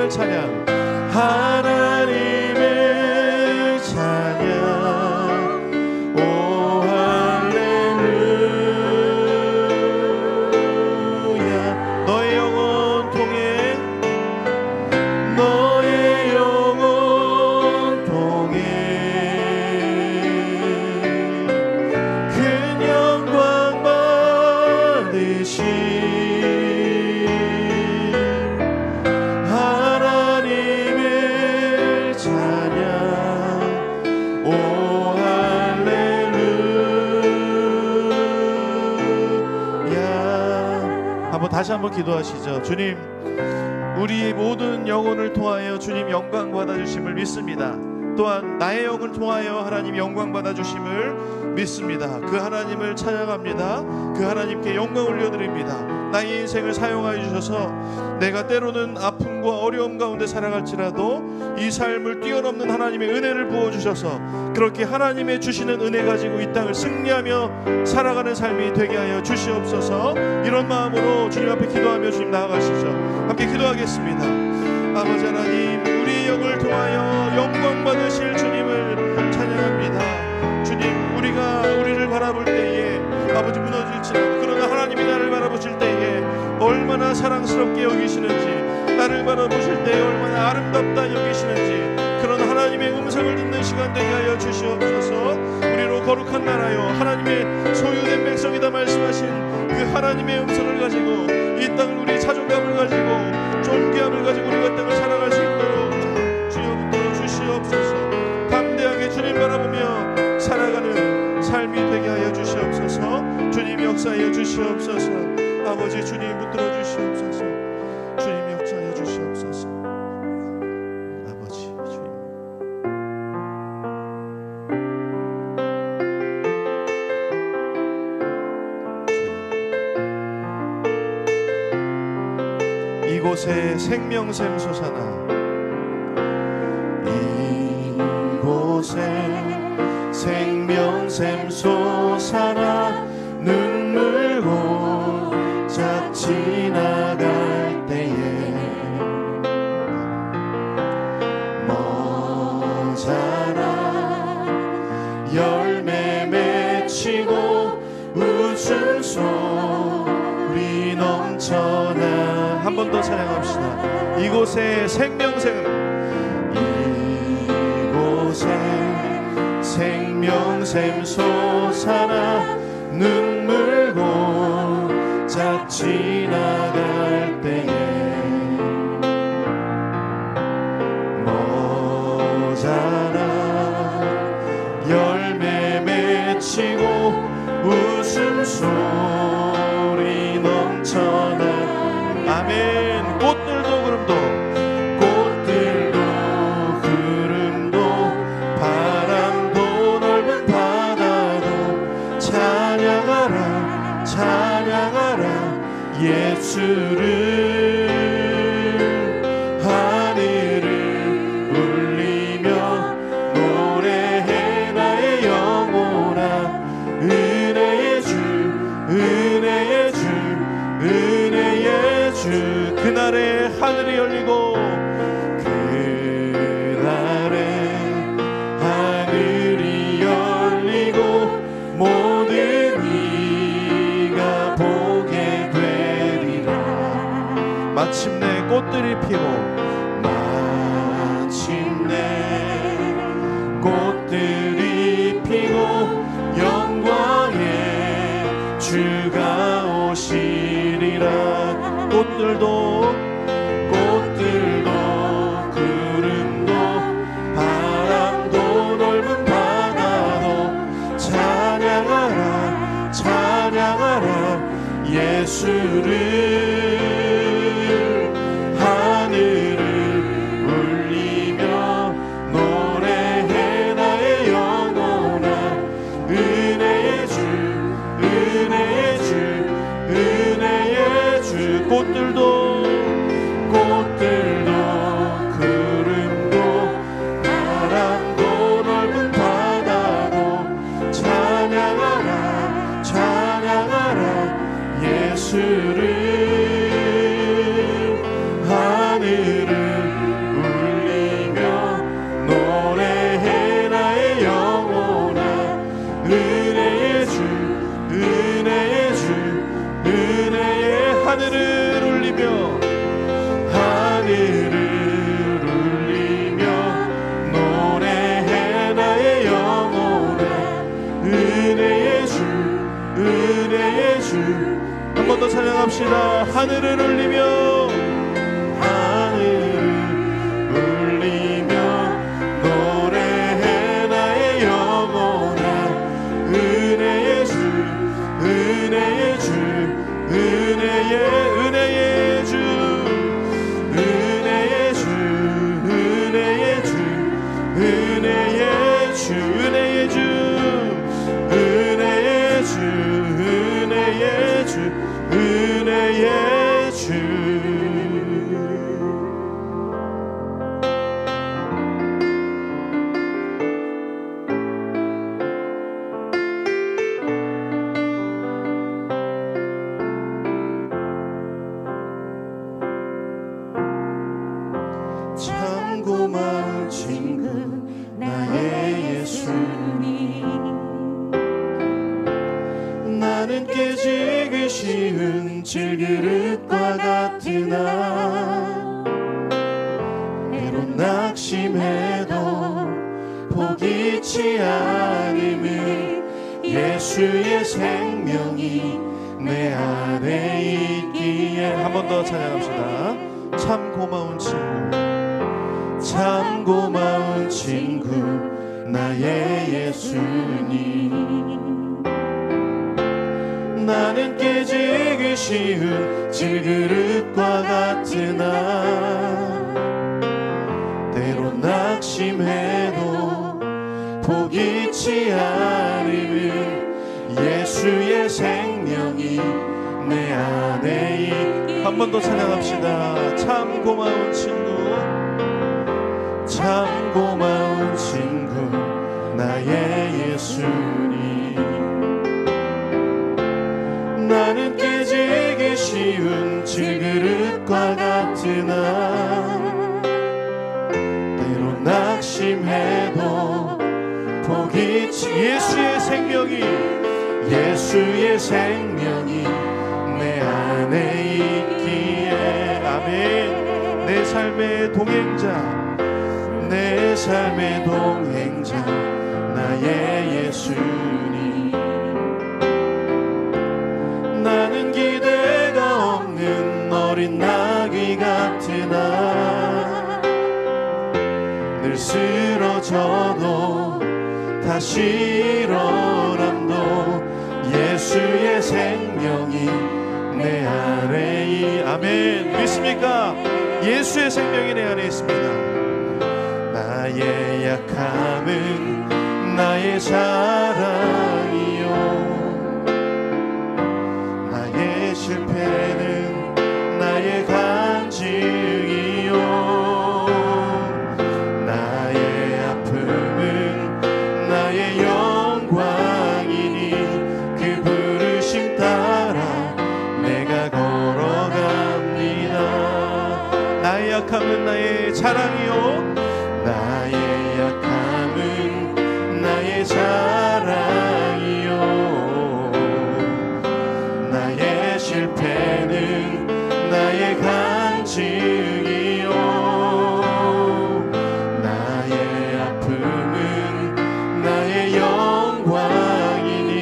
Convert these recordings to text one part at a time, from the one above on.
하나님을 찬양, 하나님을 찬양. 오 할렐루야. 너의 영혼 통해, 너의 영혼 통해 큰 영광 받으시 하나님을 찬양. 오 할렐루야. 한번 다시 한번 기도하시죠. 주님, 우리 모든 영혼을 통하여 주님 영광 받아주심을 믿습니다. 또한 나의 영을 통하여 하나님 영광 받아주심을 믿습니다. 그 하나님을 찬양합니다. 그 하나님께 영광 올려드립니다. 나의 인생을 사용하여 주셔서 내가 때로는 아픔과 어려움 가운데 살아갈지라도 이 삶을 뛰어넘는 하나님의 은혜를 부어주셔서 그렇게 하나님의 주시는 은혜 가지고 이 땅을 승리하며 살아가는 삶이 되게 하여 주시옵소서. 이런 마음으로 주님 앞에 기도하며 주님 나아가시죠. 함께 기도하겠습니다. 아버지 하나님, 우리의 영을 통하여 영광 받으실 주님을 찬양합니다. 주님, 우리가 우리를 바라볼 때에 아버지 무너질지라도 그러나 하나님이 나를 바라보실 때에 얼마나 사랑스럽게 여기시는지, 나를 바라보실 때에 얼마나 아름답다 여기시는지, 그런 하나님의 음성을 듣는 시간 되게 하여 주시옵소서. 우리로 거룩한 나라요 하나님의 소유된 백성이다 말씀하신 그 하나님의 음성을 가지고 이 땅을 우리 자존감을 가지고 존귀함을 가지고 우리가 땅을 살아갈 수 있도록 주여 붙들어 주시옵소서. 담대하게 주님 바라보며 살아가는 삶이 되게 하여 주시옵소서. 주님 역사하여 주시옵소서. 아버지 주님 붙들어 주시옵소서. 주님 역사하여 주시옵소서. 아버지 주님, 이곳에 생명샘 솟아나, 이곳에 생명샘 솟아나 눈물 고작 지나갈 때에 모자라 열매 맺히고 웃음소리 넘쳐나. 한 번 더 찬양합시다. 이곳에 생명샘, 이곳에 생명샘 솟아나 눈물 고작 지나갈 때에 모자라 열매 맺히고 웃음소리 넘쳐나. 아멘. 꽃들도 구름도, 꽃들도 구름도 바람도 넓은 바다도 찬양하라 찬양하라 예수를. 하늘을 울리며 노래해 나의 영혼아. 은혜의 주 은혜의 주 은혜의 주. 그날에 하늘이 열리고, 그날에 하늘이 열리고 모든 이가 보게 되리라. 마침내 꽃들이 피고, 마침내 꽃들이 피고 영광의 주가 오시리라. 꽃들도 구름도 바람도 넓은 바다도 찬양하라 찬양하라 예수를. 하늘을 울리며 노래해 나의 영혼아. 은혜의 주 은혜의 주 은혜의 주. 꽃들도 구름도 바람도 넓은 바다도 찬양하라 찬양하라 예수를. 하늘을 울리며 하늘을 울리며 노래해 나의 영혼아 은혜의 주 은혜의 주. 한 번 더 찬양합시다. 하늘을 울리며 하늘을 울리며 노래해 나의 영혼아 은혜의 주 은혜의 주 은혜의 주 은혜의 주 은혜의 주 은혜의 주 은혜의 주 은혜의 주 은혜의 주 은혜의 주. 참 고마운 친구 나의 예수님. 나는 깨지기 쉬운 질그릇과 같으나 때론 낙심해도 포기치 않음을 예수의 생명이 내 안에 있기에. 한 번 더 찬양합시다. 참 고마운 친구 참 고마운 친구 나의 예수님. 나는 깨지기 쉬운 질그릇과 같으나 때론 낙심해도 포기치 않음을 예수의 생명이 내 안에 있기. 한 번 더 찬양합시다. 참 고마운 친구 참 고마운 친구 나의 예수님. 나는 깨지기 쉬운 질그릇과 같으나 때론 낙심해도 포기치 예수의 생명이 내 안에 있기에. 아멘. 내 삶의 동행자 내 삶의 동행자 나의 예수님. 나는 기대가 없는 어린 나귀 같으나 늘 쓰러져도 다시 일어남도 예수의 생명이 내 안에. 아멘. 믿습니까? 예수의 생명이 내 안에 있습니다. 나의 약함은 나의 자랑이요 나의 실패는 나의 간증이요 나의 아픔은 나의 영광이니 그 부르심 따라 내가 걸어갑니다. 나의 약함은 나의 자랑이요 나의 약함은 나의 자랑이요 나의 실패는 나의 간증이요 나의 아픔은 나의 영광이니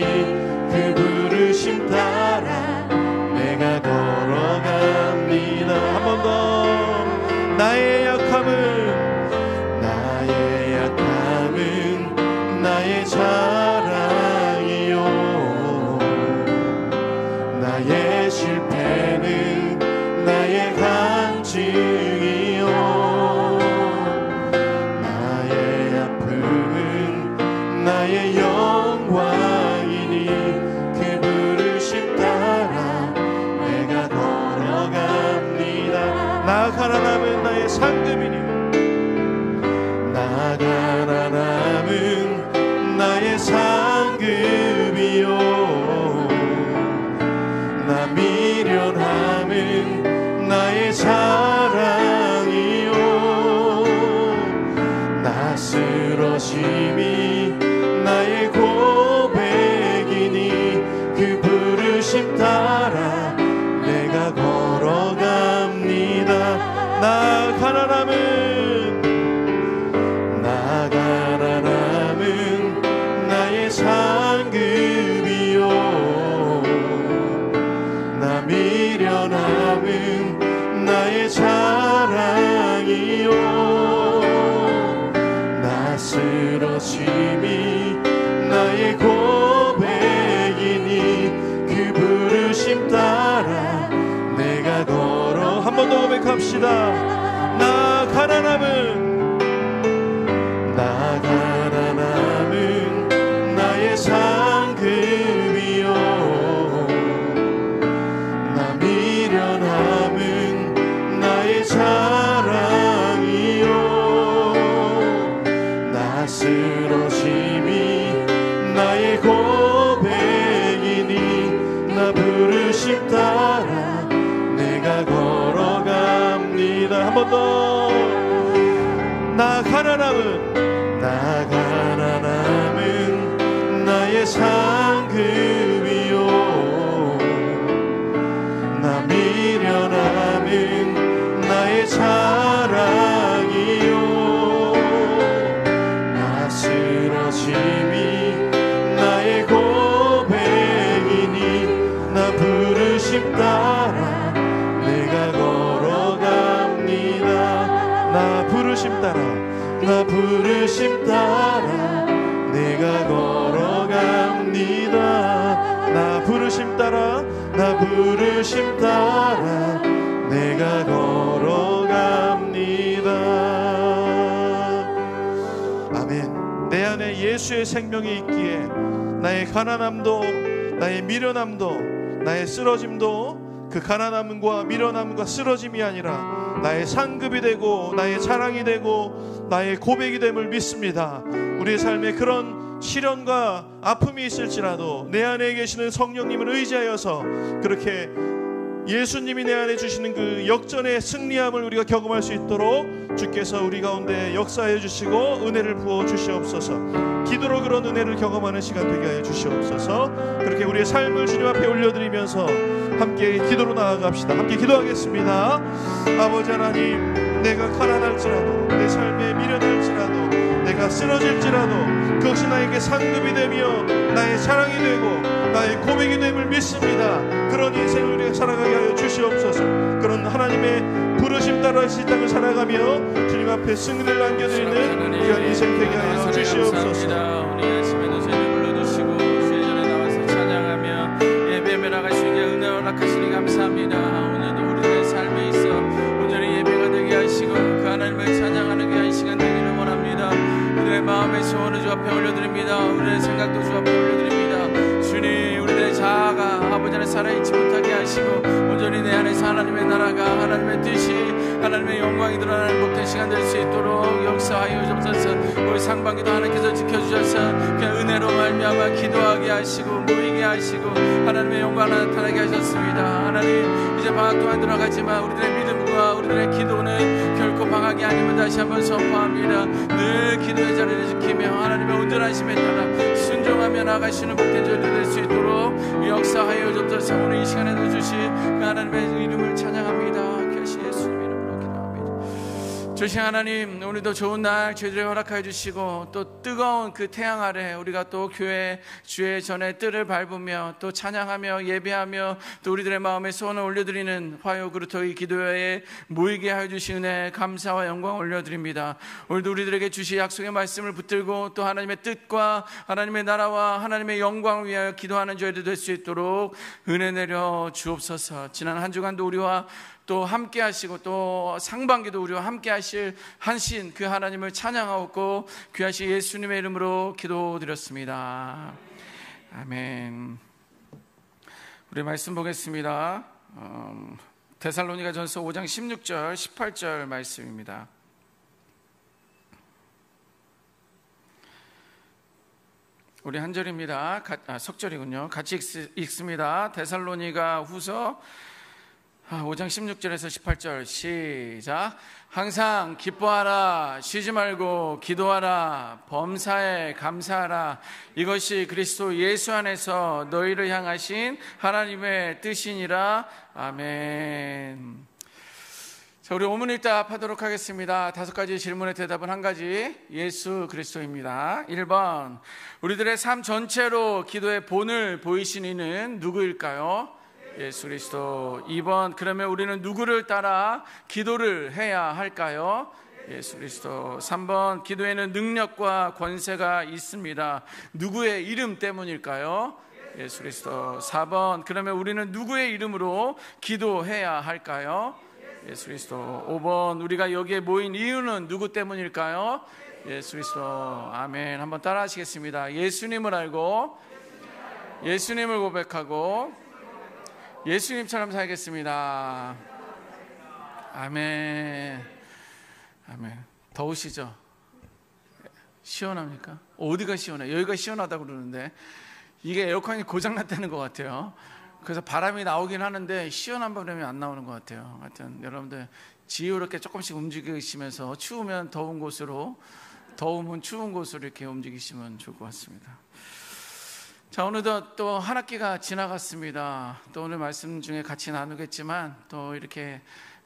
그 부르심 따라 내가 걸어갑니다. 한 번 더. 나의 약함은 나의 자랑이요 나의 실패는 나의 간증이요 나의 아픔은 나의 영광이니 그 부르심 따라 내가 걸어갑니다. 나 가난함은 나의 상급이니 나 가난함은 나의 상급이요 나 미련함은 나의 자랑이요 나 쓰러짐이 나의 고백이니 그 부르심 따라 내가 걸어가 고백합시다. 나 가난함은 나의 상급이요, 나 미련함은 나의 자랑이요, 나 쓰러짐이 나의 고백이니 나 부르심 따라 내가 걸어갑니다. 한 번 더. 나 가난함은 나의 상급이요, 나 미련함은 나의 자랑이요, 나 쓰러짐이 나의 고백이니 나 부르심 따라 내가 걸어갑니다. 나 부르심 따라, 나 부르심 따라 내가 걸어갑니다. 나 부르심 따라, 나 부르심 따라 내가 걸어갑니다. 아멘. 내 안에 예수의 생명이 있기에 나의 가난함도, 나의 미련함도, 나의 쓰러짐도 그 가난함과 미련함과 쓰러짐이 아니라 나의 상급이 되고 나의 자랑이 되고 나의 고백이 됨을 믿습니다. 우리의 삶에 그런 시련과 아픔이 있을지라도 내 안에 계시는 성령님을 의지하여서 그렇게 예수님이 내 안에 주시는 그 역전의 승리함을 우리가 경험할 수 있도록 주께서 우리 가운데 역사해 주시고 은혜를 부어 주시옵소서. 기도로 그런 은혜를 경험하는 시간 되게 하여 주시옵소서. 그렇게 우리의 삶을 주님 앞에 올려드리면서 함께 기도로 나아갑시다. 함께 기도하겠습니다. 아버지 하나님, 내가 가난할지라도, 내 삶에 미련할지라도, 내가 쓰러질지라도 그것이 나에게 상급이 되며 나의 자랑이 되고 나의 고백이 됨을 믿습니다. 그런 인생을 우리가 살아가게 하여 주시옵소서. 그런 하나님의 부르심 따라 이 땅을 살아가며 주님 앞에 승리를 남겨드리는 귀한 인생 되게 하여 주시옵소서. 오늘 아침에도 저희를 불러주시고 주의 전에 나와서 찬양하며 예배에 나가시기에 은혜 허락하시니 감사합니다. 오늘도 우리의 삶에 있어 온전히 예배가 되게 하시고 그 하나님을 찬양하는 귀한 시간 되기를 원합니다. 우리의 마음의 소원을 주 앞에 올려드립니다. 우리의 생각도 주 앞에 올려드립니다. 주님, 우리의 자아가 아버지 안에 살아있지 못하게 하시고 온전히 내 안에서 하나님의 나라가, 하나님의 뜻이, 하나님의 영광이 드러나는 복된 시간 될 수 있도록 역사하여 주옵소서. 우리 상반기도 하나님께서 지켜주셔서 그냥 은혜로 말미암아 기도하게 하시고 모이게 하시고 하나님의 영광 나타나게 하셨습니다. 하나님, 이제 방학 동안 들어가지만 우리들의 믿음과 우리들의 기도는 결코 방학이 아님을 다시 한번 선포합니다. 늘 기도의 자리를 지키며 하나님의 온전하심에 따라 순종하며 나가시는 복된 자리 될 수 있도록 역사하여 주옵소서. 오늘 이 시간에도 주신 그 하나님의 이름을 찬양합니다. 계신 예수님 이름으로 기도합니다. 주신 하나님, 오늘도 좋은 날 저희들에게 허락하여 주시고 또 뜨거운 그 태양 아래 우리가 또 교회 주의 전에 뜰을 밟으며 또 찬양하며 예배하며 또 우리들의 마음에 소원을 올려드리는 화요 그루터기 기도회에 모이게 하여 주신 은혜 감사와 영광 올려드립니다. 오늘도 우리들에게 주신 약속의 말씀을 붙들고 또 하나님의 뜻과 하나님의 나라와 하나님의 영광을 위하여 기도하는 저희들 될 수 있도록 은혜 내려 주옵소서. 지난 한 주간도 우리와 또 함께 하시고 또 상반기도 우리와 함께 하실 하신 그 하나님을 찬양하고 귀하신 예수님의 이름으로 기도드렸습니다. 아멘. 우리 말씀 보겠습니다. 데살로니가전서 5장 16절 18절 말씀입니다. 우리 한 절입니다. 석절이군요. 같이 읽습니다. 데살로니가 후서 5장 16절에서 18절 시작. 항상 기뻐하라, 쉬지 말고 기도하라, 범사에 감사하라. 이것이 그리스도 예수 안에서 너희를 향하신 하나님의 뜻이니라. 아멘. 자, 우리 오문일답 하도록 하겠습니다. 5가지 질문의 대답은 한 가지, 예수 그리스도입니다. 1번, 우리들의 삶 전체로 기도의 본을 보이신 이는 누구일까요? 예수 그리스도. 2번, 그러면 우리는 누구를 따라 기도를 해야 할까요? 예수 그리스도. 3번, 기도에는 능력과 권세가 있습니다. 누구의 이름 때문일까요? 예수 그리스도. 4번, 그러면 우리는 누구의 이름으로 기도해야 할까요? 예수 그리스도. 5번, 우리가 여기에 모인 이유는 누구 때문일까요? 예수 그리스도. 아멘. 한번 따라 하시겠습니다. 예수님을 알고 예수님을 고백하고 예수님처럼 살겠습니다. 아멘. 아멘. 더우시죠? 시원합니까? 어디가 시원해? 여기가 시원하다고 그러는데 이게 에어컨이 고장났다는 것 같아요. 그래서 바람이 나오긴 하는데 시원한 바람이 안 나오는 것 같아요. 하여튼 여러분들 지혜롭게 조금씩 움직이시면서 추우면 더운 곳으로, 더우면 추운 곳으로 이렇게 움직이시면 좋을 것 같습니다. 자, 오늘도 또 한 학기가 지나갔습니다. 또 오늘 말씀 중에 같이 나누겠지만 또 이렇게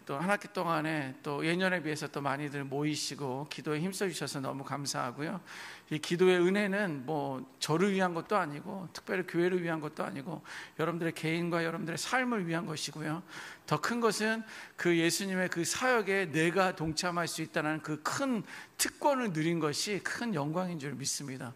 또 한 학기 동안에 또 예년에 비해서 또 많이들 모이시고 기도에 힘써 주셔서 너무 감사하고요. 이 기도의 은혜는 뭐 저를 위한 것도 아니고 특별히 교회를 위한 것도 아니고 여러분들의 개인과 여러분들의 삶을 위한 것이고요. 더 큰 것은 그 예수님의 그 사역에 내가 동참할 수 있다는 그 큰 특권을 누린 것이 큰 영광인 줄 믿습니다.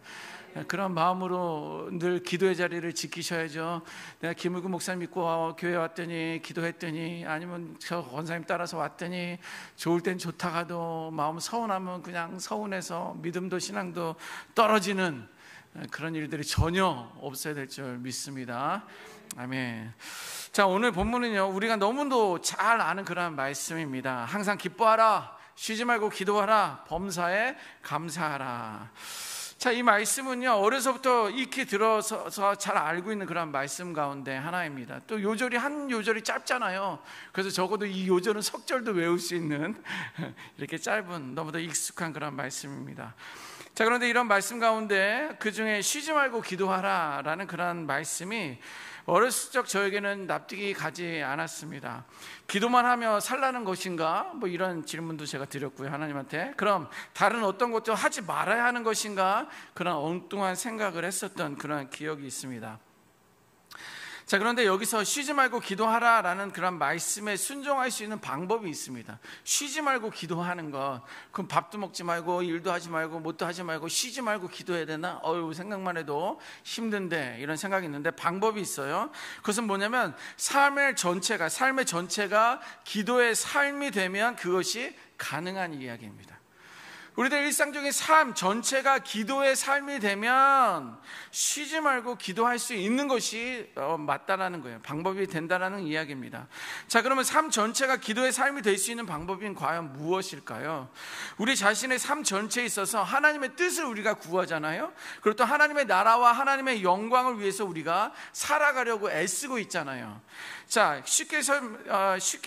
그런 마음으로 늘 기도의 자리를 지키셔야죠. 내가 김을구 목사님 믿고 교회 왔더니 기도했더니 아니면 저 권사님 따라서 왔더니 좋을 땐 좋다가도 마음 서운하면 그냥 서운해서 믿음도 신앙도 떨어지는 그런 일들이 전혀 없어야 될 줄 믿습니다. 아멘. 자, 오늘 본문은요, 우리가 너무도 잘 아는 그런 말씀입니다. 항상 기뻐하라, 쉬지 말고 기도하라, 범사에 감사하라. 자, 이 말씀은요, 어려서부터 익히 들어서 잘 알고 있는 그런 말씀 가운데 하나입니다. 또 요절이 한 요절이 짧잖아요. 그래서 적어도 이 요절은 석절도 외울 수 있는 이렇게 짧은 너무도 익숙한 그런 말씀입니다. 자, 그런데 이런 말씀 가운데 그 중에 쉬지 말고 기도하라 라는 그런 말씀이 어렸을 적 저에게는 납득이 가지 않았습니다. 기도만 하며 살라는 것인가? 뭐 이런 질문도 제가 드렸고요, 하나님한테. 그럼 다른 어떤 것도 하지 말아야 하는 것인가? 그런 엉뚱한 생각을 했었던 그런 기억이 있습니다. 자, 그런데 여기서 쉬지 말고 기도하라 라는 그런 말씀에 순종할 수 있는 방법이 있습니다. 쉬지 말고 기도하는 것, 그럼 밥도 먹지 말고 일도 하지 말고 뭣도 하지 말고 쉬지 말고 기도해야 되나? 어휴, 생각만 해도 힘든데, 이런 생각이 있는데 방법이 있어요. 그것은 뭐냐면 삶의 전체가 기도의 삶이 되면 그것이 가능한 이야기입니다. 우리들 일상적인 삶 전체가 기도의 삶이 되면 쉬지 말고 기도할 수 있는 것이 맞다라는 거예요. 방법이 된다라는 이야기입니다. 자, 그러면 삶 전체가 기도의 삶이 될 수 있는 방법은 과연 무엇일까요? 우리 자신의 삶 전체에 있어서 하나님의 뜻을 우리가 구하잖아요. 그리고 또 하나님의 나라와 하나님의 영광을 위해서 우리가 살아가려고 애쓰고 있잖아요. 자, 쉽게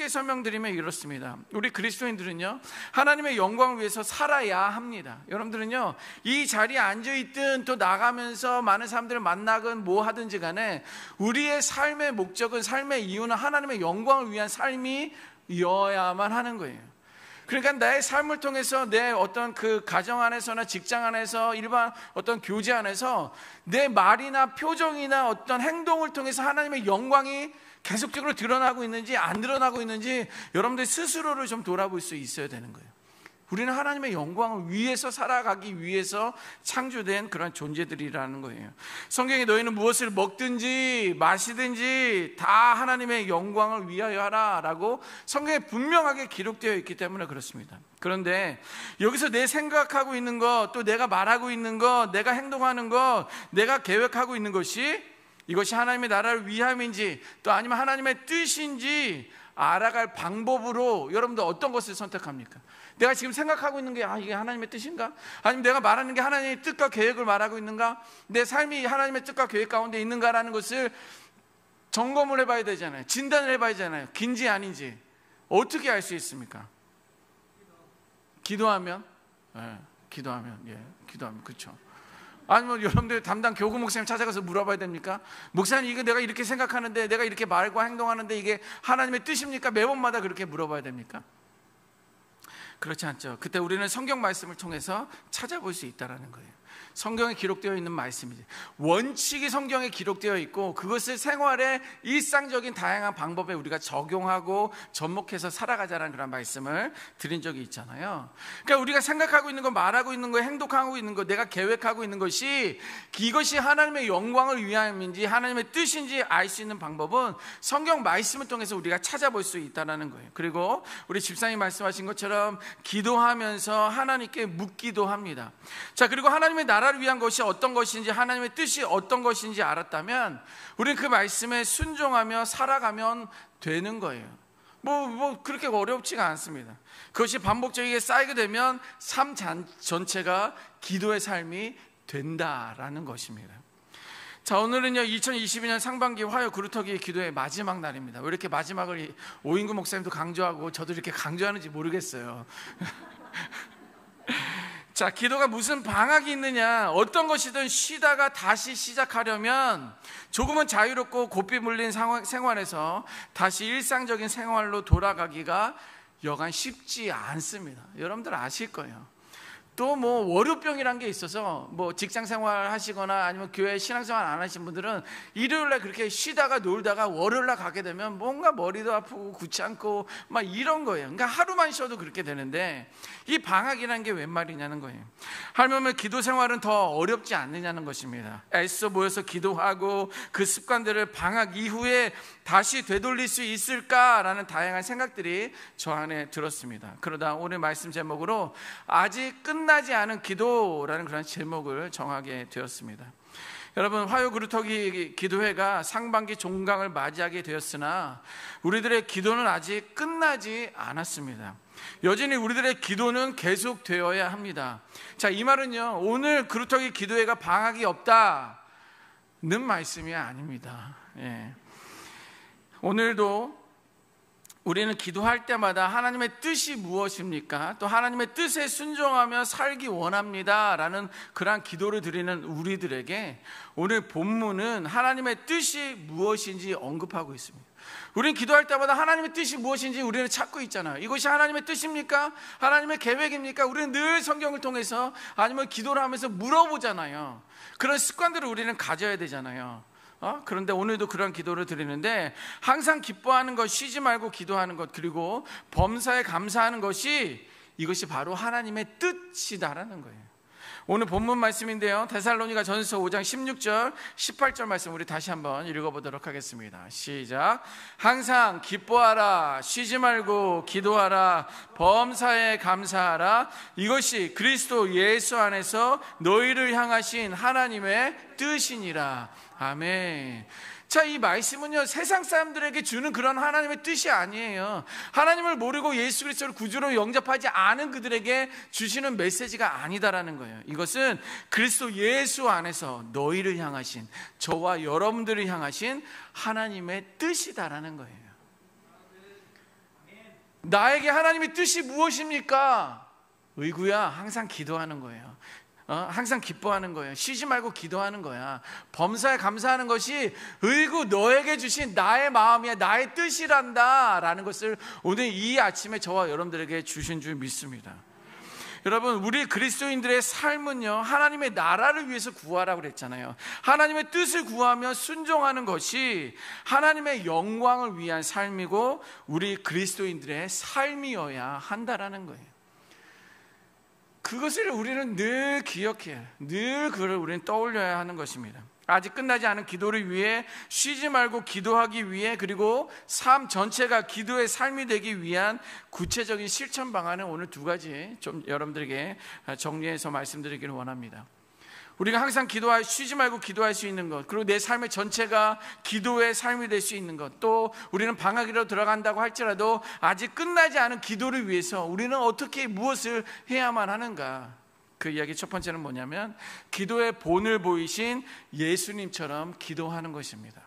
설명드리면 이렇습니다. 우리 그리스도인들은요, 하나님의 영광을 위해서 살아야 합니다. 여러분들은요, 이 자리에 앉아있든 또 나가면서 많은 사람들을 만나건 뭐 하든지 간에 우리의 삶의 목적은, 삶의 이유는 하나님의 영광을 위한 삶이어야만 하는 거예요. 그러니까 나의 삶을 통해서 내 어떤 그 가정 안에서나 직장 안에서 일반 어떤 교제 안에서 내 말이나 표정이나 어떤 행동을 통해서 하나님의 영광이 계속적으로 드러나고 있는지 안 드러나고 있는지 여러분들 스스로를 좀 돌아볼 수 있어야 되는 거예요. 우리는 하나님의 영광을 위해서 살아가기 위해서 창조된 그런 존재들이라는 거예요. 성경에 너희는 무엇을 먹든지 마시든지 다 하나님의 영광을 위하여 하라 라고 성경에 분명하게 기록되어 있기 때문에 그렇습니다. 그런데 여기서 내 생각하고 있는 것, 또 내가 말하고 있는 것, 내가 행동하는 것, 내가 계획하고 있는 것이 이것이 하나님의 나라를 위함인지 또 아니면 하나님의 뜻인지 알아갈 방법으로 여러분들 어떤 것을 선택합니까? 내가 지금 생각하고 있는 게 이게 하나님의 뜻인가? 아니면 내가 말하는 게 하나님의 뜻과 계획을 말하고 있는가? 내 삶이 하나님의 뜻과 계획 가운데 있는가라는 것을 점검을 해봐야 되잖아요. 진단을 해봐야 되잖아요. 긴지 아닌지 어떻게 알 수 있습니까? 기도하면 그렇죠. 아니면 여러분들 담당 교구 목사님 찾아가서 물어봐야 됩니까? 목사님, 이거 내가 이렇게 생각하는데, 내가 이렇게 말과 행동하는데 이게 하나님의 뜻입니까? 매번마다 그렇게 물어봐야 됩니까? 그렇지 않죠. 그때 우리는 성경 말씀을 통해서 찾아볼 수 있다는 거예요. 성경에 기록되어 있는 말씀이지. 원칙이 성경에 기록되어 있고 그것을 생활의 일상적인 다양한 방법에 우리가 적용하고 접목해서 살아가자는 그런 말씀을 드린 적이 있잖아요. 그러니까 우리가 생각하고 있는 거, 말하고 있는 거, 행동하고 있는 거, 내가 계획하고 있는 것이 이것이 하나님의 영광을 위함인지 하나님의 뜻인지 알 수 있는 방법은 성경 말씀을 통해서 우리가 찾아볼 수 있다는 거예요. 그리고 우리 집사님 말씀하신 것처럼 기도하면서 하나님께 묻기도 합니다. 자, 그리고 하나님의 나라를 위한 것이 어떤 것인지, 하나님의 뜻이 어떤 것인지 알았다면 우리는 그 말씀에 순종하며 살아가면 되는 거예요. 뭐 그렇게 어렵지가 않습니다. 그것이 반복적이게 쌓이게 되면 삶 전체가 기도의 삶이 된다라는 것입니다. 자, 오늘은요 2022년 상반기 화요 그루터기 기도의 마지막 날입니다. 왜 이렇게 마지막을 오인구 목사님도 강조하고 저도 이렇게 강조하는지 모르겠어요. 자, 기도가 무슨 방학이 있느냐, 어떤 것이든 쉬다가 다시 시작하려면 조금은 자유롭고 고삐 물린 생활에서 다시 일상적인 생활로 돌아가기가 여간 쉽지 않습니다. 여러분들 아실 거예요. 또 뭐 월요병이란 게 있어서 뭐 직장 생활 하시거나 아니면 교회 신앙생활 안 하신 분들은 일요일날 그렇게 쉬다가 놀다가 월요일날 가게 되면 뭔가 머리도 아프고 귀찮고 막 이런 거예요. 그러니까 하루만 쉬어도 그렇게 되는데 이 방학이라는 게 웬 말이냐는 거예요. 하물며 기도 생활은 더 어렵지 않느냐는 것입니다. 애써 모여서 기도하고 그 습관들을 방학 이후에 다시 되돌릴 수 있을까라는 다양한 생각들이 저 안에 들었습니다. 그러다 오늘 말씀 제목으로 아직 끝나지 않은 기도라는 그런 제목을 정하게 되었습니다. 여러분, 화요 그루터기 기도회가 상반기 종강을 맞이하게 되었으나 우리들의 기도는 아직 끝나지 않았습니다. 여전히 우리들의 기도는 계속되어야 합니다. 자, 이 말은요 오늘 그루터기 기도회가 방학이 없다는 말씀이 아닙니다. 오늘도 우리는 기도할 때마다 하나님의 뜻이 무엇입니까? 또 하나님의 뜻에 순종하며 살기 원합니다 라는 그러한 기도를 드리는 우리들에게 오늘 본문은 하나님의 뜻이 무엇인지 언급하고 있습니다. 우리는 기도할 때마다 하나님의 뜻이 무엇인지 우리는 찾고 있잖아요. 이것이 하나님의 뜻입니까? 하나님의 계획입니까? 우리는 늘 성경을 통해서 아니면 기도를 하면서 물어보잖아요. 그런 습관들을 우리는 가져야 되잖아요. 그런데 오늘도 그런 기도를 드리는데 항상 기뻐하는 것, 쉬지 말고 기도하는 것, 그리고 범사에 감사하는 것이 이것이 바로 하나님의 뜻이다라는 거예요. 오늘 본문 말씀인데요, 데살로니가 전서 5장 16절 18절 말씀 우리 다시 한번 읽어보도록 하겠습니다. 시작. 항상 기뻐하라, 쉬지 말고 기도하라, 범사에 감사하라, 이것이 그리스도 예수 안에서 너희를 향하신 하나님의 뜻이니라. 아멘. 자, 이 말씀은요 세상 사람들에게 주는 그런 하나님의 뜻이 아니에요. 하나님을 모르고 예수 그리스도를 구주로 영접하지 않은 그들에게 주시는 메시지가 아니다라는 거예요. 이것은 그리스도 예수 안에서 너희를 향하신, 저와 여러분들을 향하신 하나님의 뜻이다라는 거예요. 나에게 하나님의 뜻이 무엇입니까? 의구야, 항상 기도하는 거예요. 항상 기뻐하는 거예요. 쉬지 말고 기도하는 거야. 범사에 감사하는 것이 의구 너에게 주신 나의 마음이야, 나의 뜻이란다 라는 것을 오늘 이 아침에 저와 여러분들에게 주신 줄 믿습니다. 여러분, 우리 그리스도인들의 삶은요 하나님의 나라를 위해서 구하라고 그랬잖아요. 하나님의 뜻을 구하며 순종하는 것이 하나님의 영광을 위한 삶이고 우리 그리스도인들의 삶이어야 한다라는 거예요. 그것을 우리는 늘 기억해야, 늘 그걸 우리는 떠올려야 하는 것입니다. 아직 끝나지 않은 기도를 위해 쉬지 말고 기도하기 위해, 그리고 삶 전체가 기도의 삶이 되기 위한 구체적인 실천 방안은 오늘 두 가지 좀 여러분들에게 정리해서 말씀드리기를 원합니다. 우리가 항상 쉬지 말고 기도할 수 있는 것, 그리고 내 삶의 전체가 기도의 삶이 될 수 있는 것, 또 우리는 방학이라도 들어간다고 할지라도 아직 끝나지 않은 기도를 위해서 우리는 어떻게 무엇을 해야만 하는가. 그 이야기 첫 번째는 뭐냐면 기도의 본을 보이신 예수님처럼 기도하는 것입니다.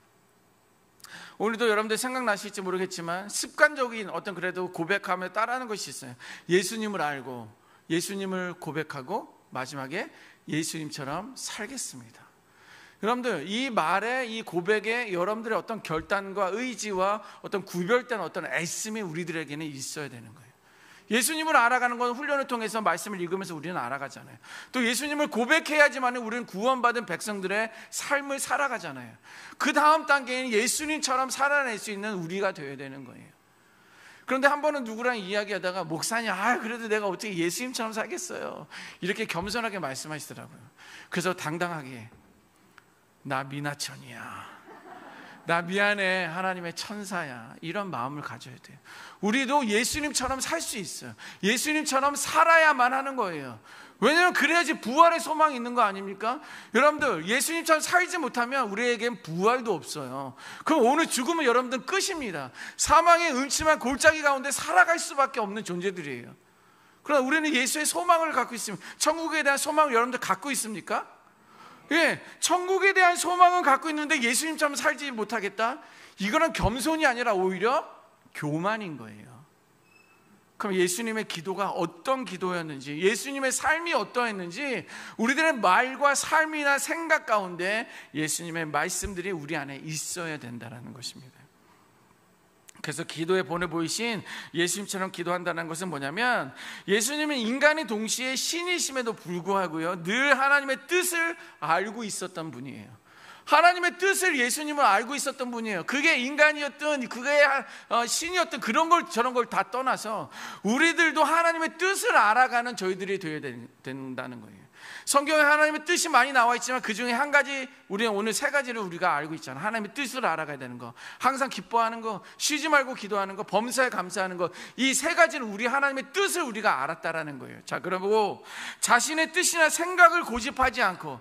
오늘도 여러분들 생각나실지 모르겠지만 습관적인 어떤 그래도 고백하며 따라하는 것이 있어요. 예수님을 알고 예수님을 고백하고 마지막에 예수님처럼 살겠습니다. 여러분들, 이 말에, 이 고백에 여러분들의 어떤 결단과 의지와 어떤 구별된 어떤 애씀이 우리들에게는 있어야 되는 거예요. 예수님을 알아가는 건 훈련을 통해서 말씀을 읽으면서 우리는 알아가잖아요. 또 예수님을 고백해야지만 우리는 구원받은 백성들의 삶을 살아가잖아요. 그 다음 단계는 예수님처럼 살아낼 수 있는 우리가 되어야 되는 거예요. 그런데 한 번은 누구랑 이야기하다가 목사님, 그래도 내가 어떻게 예수님처럼 살겠어요, 이렇게 겸손하게 말씀하시더라고요. 그래서 당당하게, 나 미나천이야, 나 미안해, 하나님의 천사야, 이런 마음을 가져야 돼요. 우리도 예수님처럼 살 수 있어요. 예수님처럼 살아야만 하는 거예요. 왜냐하면 그래야지 부활의 소망이 있는 거 아닙니까? 여러분들, 예수님처럼 살지 못하면 우리에겐 부활도 없어요. 그럼 오늘 죽으면 여러분들 끝입니다. 사망의 음침한 골짜기 가운데 살아갈 수밖에 없는 존재들이에요. 그러나 우리는 예수의 소망을 갖고 있습니다. 천국에 대한 소망을 여러분들 갖고 있습니까? 예, 천국에 대한 소망은 갖고 있는데 예수님처럼 살지 못하겠다? 이거는 겸손이 아니라 오히려 교만인 거예요. 그럼 예수님의 기도가 어떤 기도였는지, 예수님의 삶이 어떠했는지, 우리들의 말과 삶이나 생각 가운데 예수님의 말씀들이 우리 안에 있어야 된다는 것입니다. 그래서 기도의 본을 보이신 예수님처럼 기도한다는 것은 뭐냐면, 예수님은 인간이 동시에 신이심에도 불구하고요, 늘 하나님의 뜻을 알고 있었던 분이에요. 하나님의 뜻을 예수님은 알고 있었던 분이에요. 그게 인간이었든 그게 신이었든 그런 걸 저런 걸 다 떠나서 우리들도 하나님의 뜻을 알아가는 저희들이 되어야 된다는 거예요. 성경에 하나님의 뜻이 많이 나와 있지만 그 중에 한 가지, 우리는 오늘 세 가지를 우리가 알고 있잖아요. 하나님의 뜻을 알아가야 되는 거, 항상 기뻐하는 거, 쉬지 말고 기도하는 거, 범사에 감사하는 거, 이 세 가지는 우리 하나님의 뜻을 우리가 알았다라는 거예요. 자, 그러고 자신의 뜻이나 생각을 고집하지 않고,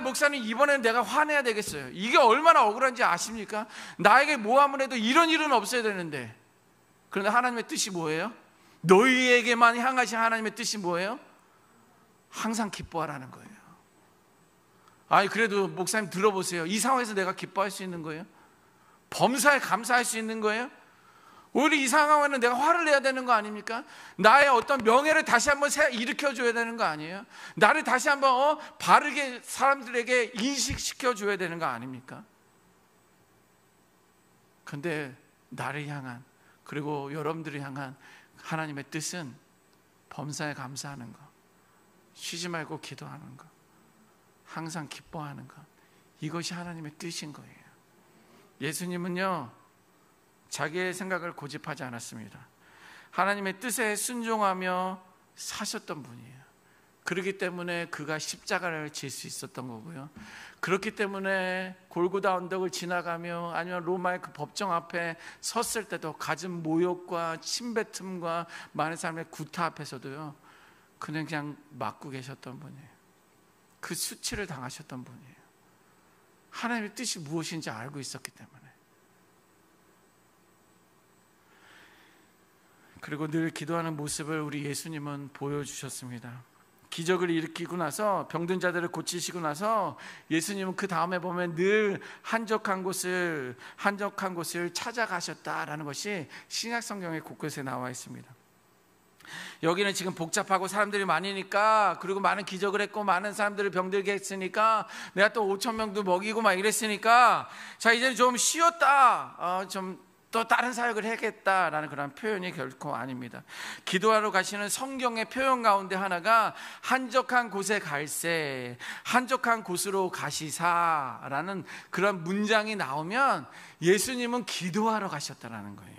목사님 이번에는 내가 화내야 되겠어요, 이게 얼마나 억울한지 아십니까? 나에게 뭐 하면 해도 이런 일은 없어야 되는데. 그런데 하나님의 뜻이 뭐예요? 너희에게만 향하신 하나님의 뜻이 뭐예요? 항상 기뻐하라는 거예요. 그래도 목사님 들어보세요, 이 상황에서 내가 기뻐할 수 있는 거예요? 범사에 감사할 수 있는 거예요? 오히려 이 상황에는 내가 화를 내야 되는 거 아닙니까? 나의 어떤 명예를 다시 한번 일으켜줘야 되는 거 아니에요? 나를 다시 한번 바르게 사람들에게 인식시켜줘야 되는 거 아닙니까? 근데 나를 향한, 그리고 여러분들을 향한 하나님의 뜻은 범사에 감사하는 거, 쉬지 말고 기도하는 것, 항상 기뻐하는 것, 이것이 하나님의 뜻인 거예요. 예수님은요, 자기의 생각을 고집하지 않았습니다. 하나님의 뜻에 순종하며 사셨던 분이에요. 그렇기 때문에 그가 십자가를 질 수 있었던 거고요. 그렇기 때문에 골고다 언덕을 지나가며 아니면 로마의 그 법정 앞에 섰을 때도 갖은 모욕과 침뱉음과 많은 사람의 구타 앞에서도요, 그냥 맞고 계셨던 분이에요. 그 수치를 당하셨던 분이에요. 하나님의 뜻이 무엇인지 알고 있었기 때문에. 그리고 늘 기도하는 모습을 우리 예수님은 보여주셨습니다. 기적을 일으키고 나서, 병든 자들을 고치시고 나서 예수님은 그 다음에 보면 늘 한적한 곳을 찾아가셨다라는 것이 신약 성경의 곳곳에 나와 있습니다. 여기는 지금 복잡하고 사람들이 많으니까, 그리고 많은 기적을 했고 많은 사람들을 병들게 했으니까, 내가 또 5,000명도 먹이고 막 이랬으니까, 자 이제 좀 쉬었다, 좀 또 다른 사역을 해야겠다라는 그런 표현이 결코 아닙니다. 기도하러 가시는 성경의 표현 가운데 하나가 한적한 곳에 갈새, 한적한 곳으로 가시사라는 그런 문장이 나오면 예수님은 기도하러 가셨다라는 거예요.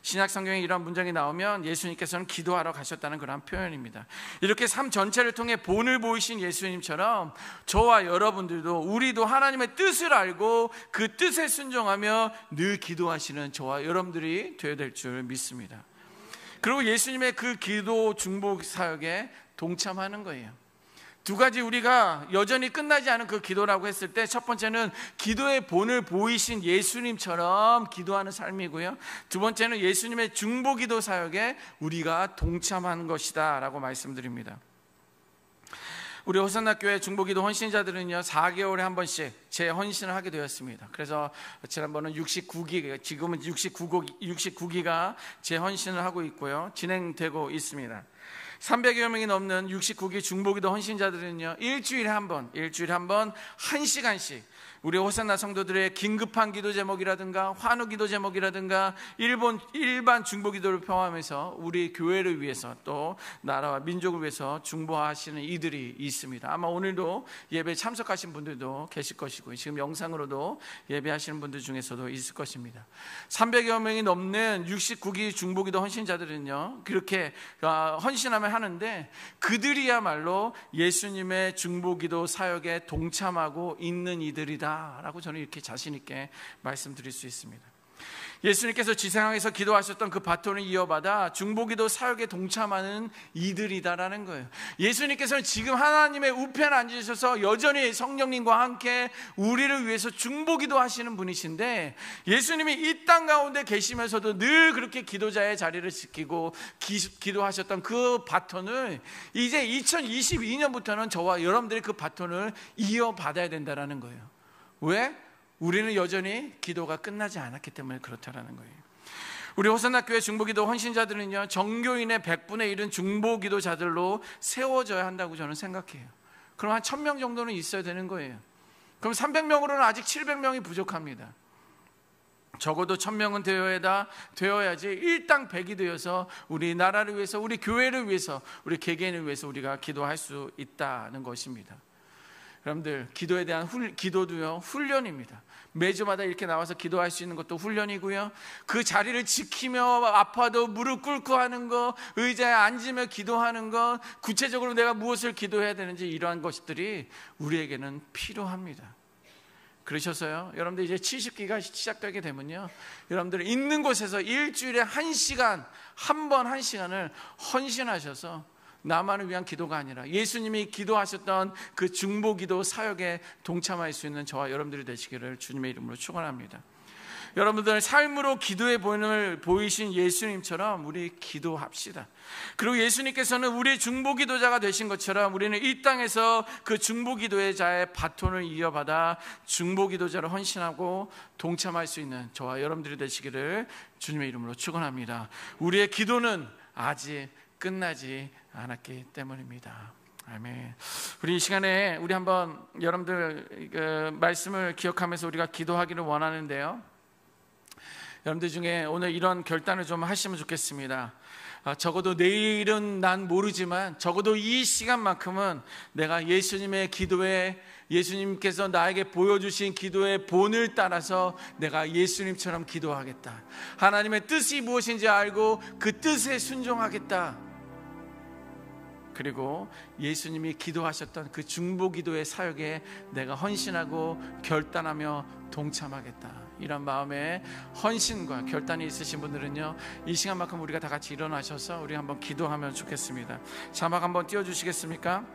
신약 성경에 이런 문장이 나오면 예수님께서는 기도하러 가셨다는 그런 표현입니다. 이렇게 삶 전체를 통해 본을 보이신 예수님처럼 저와 여러분들도, 우리도 하나님의 뜻을 알고 그 뜻에 순종하며 늘 기도하시는 저와 여러분들이 되어야 될 줄 믿습니다. 그리고 예수님의 그 기도 중보 사역에 동참하는 거예요. 두 가지 우리가 여전히 끝나지 않은 그 기도라고 했을 때, 첫 번째는 기도의 본을 보이신 예수님처럼 기도하는 삶이고요, 두 번째는 예수님의 중보기도 사역에 우리가 동참하는 것이다 라고 말씀드립니다. 우리 호산나 교회 중보기도 헌신자들은요 4개월에 한 번씩 재헌신을 하게 되었습니다. 그래서 지난번은 69기, 지금은 69기가 재헌신을 하고 있고요, 진행되고 있습니다. 300여 명이 넘는 69기 중보기도 헌신자들은요 일주일에 한 번 1시간씩 우리 호산나 성도들의 긴급한 기도 제목이라든가 환호 기도 제목이라든가 일반 중보 기도를 포함해서 우리 교회를 위해서 또 나라와 민족을 위해서 중보하시는 이들이 있습니다. 아마 오늘도 예배에 참석하신 분들도 계실 것이고 지금 영상으로도 예배하시는 분들 중에서도 있을 것입니다. 300여 명이 넘는 69기 중보기도 헌신자들은요 그렇게 헌신하면 하는데 그들이야말로 예수님의 중보기도 사역에 동참하고 있는 이들이다 라고 저는 이렇게 자신 있게 말씀드릴 수 있습니다. 예수님께서 지상에서 기도하셨던 그 바톤을 이어받아 중보기도 사역에 동참하는 이들이다라는 거예요. 예수님께서는 지금 하나님의 우편에 앉으셔서 여전히 성령님과 함께 우리를 위해서 중보기도 하시는 분이신데 예수님이 이 땅 가운데 계시면서도 늘 그렇게 기도자의 자리를 지키고 기도하셨던 그 바톤을 이제 2022년부터는 저와 여러분들이 그 바톤을 이어받아야 된다라는 거예요. 왜? 우리는 여전히 기도가 끝나지 않았기 때문에 그렇다라는 거예요. 우리 호산나 교회 중보기도 헌신자들은요 정교인의 100분의 1은 중보기도자들로 세워져야 한다고 저는 생각해요. 그럼 한 1000명 정도는 있어야 되는 거예요. 그럼 300명으로는 아직 700명이 부족합니다. 적어도 1000명은 되어야지 일당 100이 되어서 우리 나라를 위해서, 우리 교회를 위해서, 우리 개개인을 위해서 우리가 기도할 수 있다는 것입니다. 여러분들 기도에 대한 기도도요 훈련입니다. 매주마다 이렇게 나와서 기도할 수 있는 것도 훈련이고요, 그 자리를 지키며 아파도 무릎 꿇고 하는 거, 의자에 앉으며 기도하는 것, 구체적으로 내가 무엇을 기도해야 되는지 이러한 것들이 우리에게는 필요합니다. 그러셔서요 여러분들 이제 70기가 시작되게 되면요 여러분들 있는 곳에서 일주일에 1시간 한 번 1시간을 헌신하셔서 나만을 위한 기도가 아니라 예수님이 기도하셨던 그 중보기도 사역에 동참할 수 있는 저와 여러분들이 되시기를 주님의 이름으로 축원합니다. 여러분들 삶으로 기도의 본을 보이신 예수님처럼 우리 기도합시다. 그리고 예수님께서는 우리 중보기도자가 되신 것처럼 우리는 이 땅에서 그 중보기도의 자의 바톤을 이어받아 중보기도자로 헌신하고 동참할 수 있는 저와 여러분들이 되시기를 주님의 이름으로 축원합니다. 우리의 기도는 아직 끝나지 않았기 때문입니다. 아멘. 우리 이 시간에 우리 한번 여러분들 말씀을 기억하면서 우리가 기도하기를 원하는데요, 여러분들 중에 오늘 이런 결단을 좀 하시면 좋겠습니다. 적어도 내일은 난 모르지만 적어도 이 시간만큼은 내가 예수님의 기도에, 예수님께서 나에게 보여주신 기도의 본을 따라서 내가 예수님처럼 기도하겠다. 하나님의 뜻이 무엇인지 알고 그 뜻에 순종하겠다. 그리고 예수님이 기도하셨던 그 중보기도의 사역에 내가 헌신하고 결단하며 동참하겠다. 이런 마음의 헌신과 결단이 있으신 분들은요 이 시간만큼 우리가 다 같이 일어나셔서 우리 한번 기도하면 좋겠습니다. 자막 한번 띄워주시겠습니까?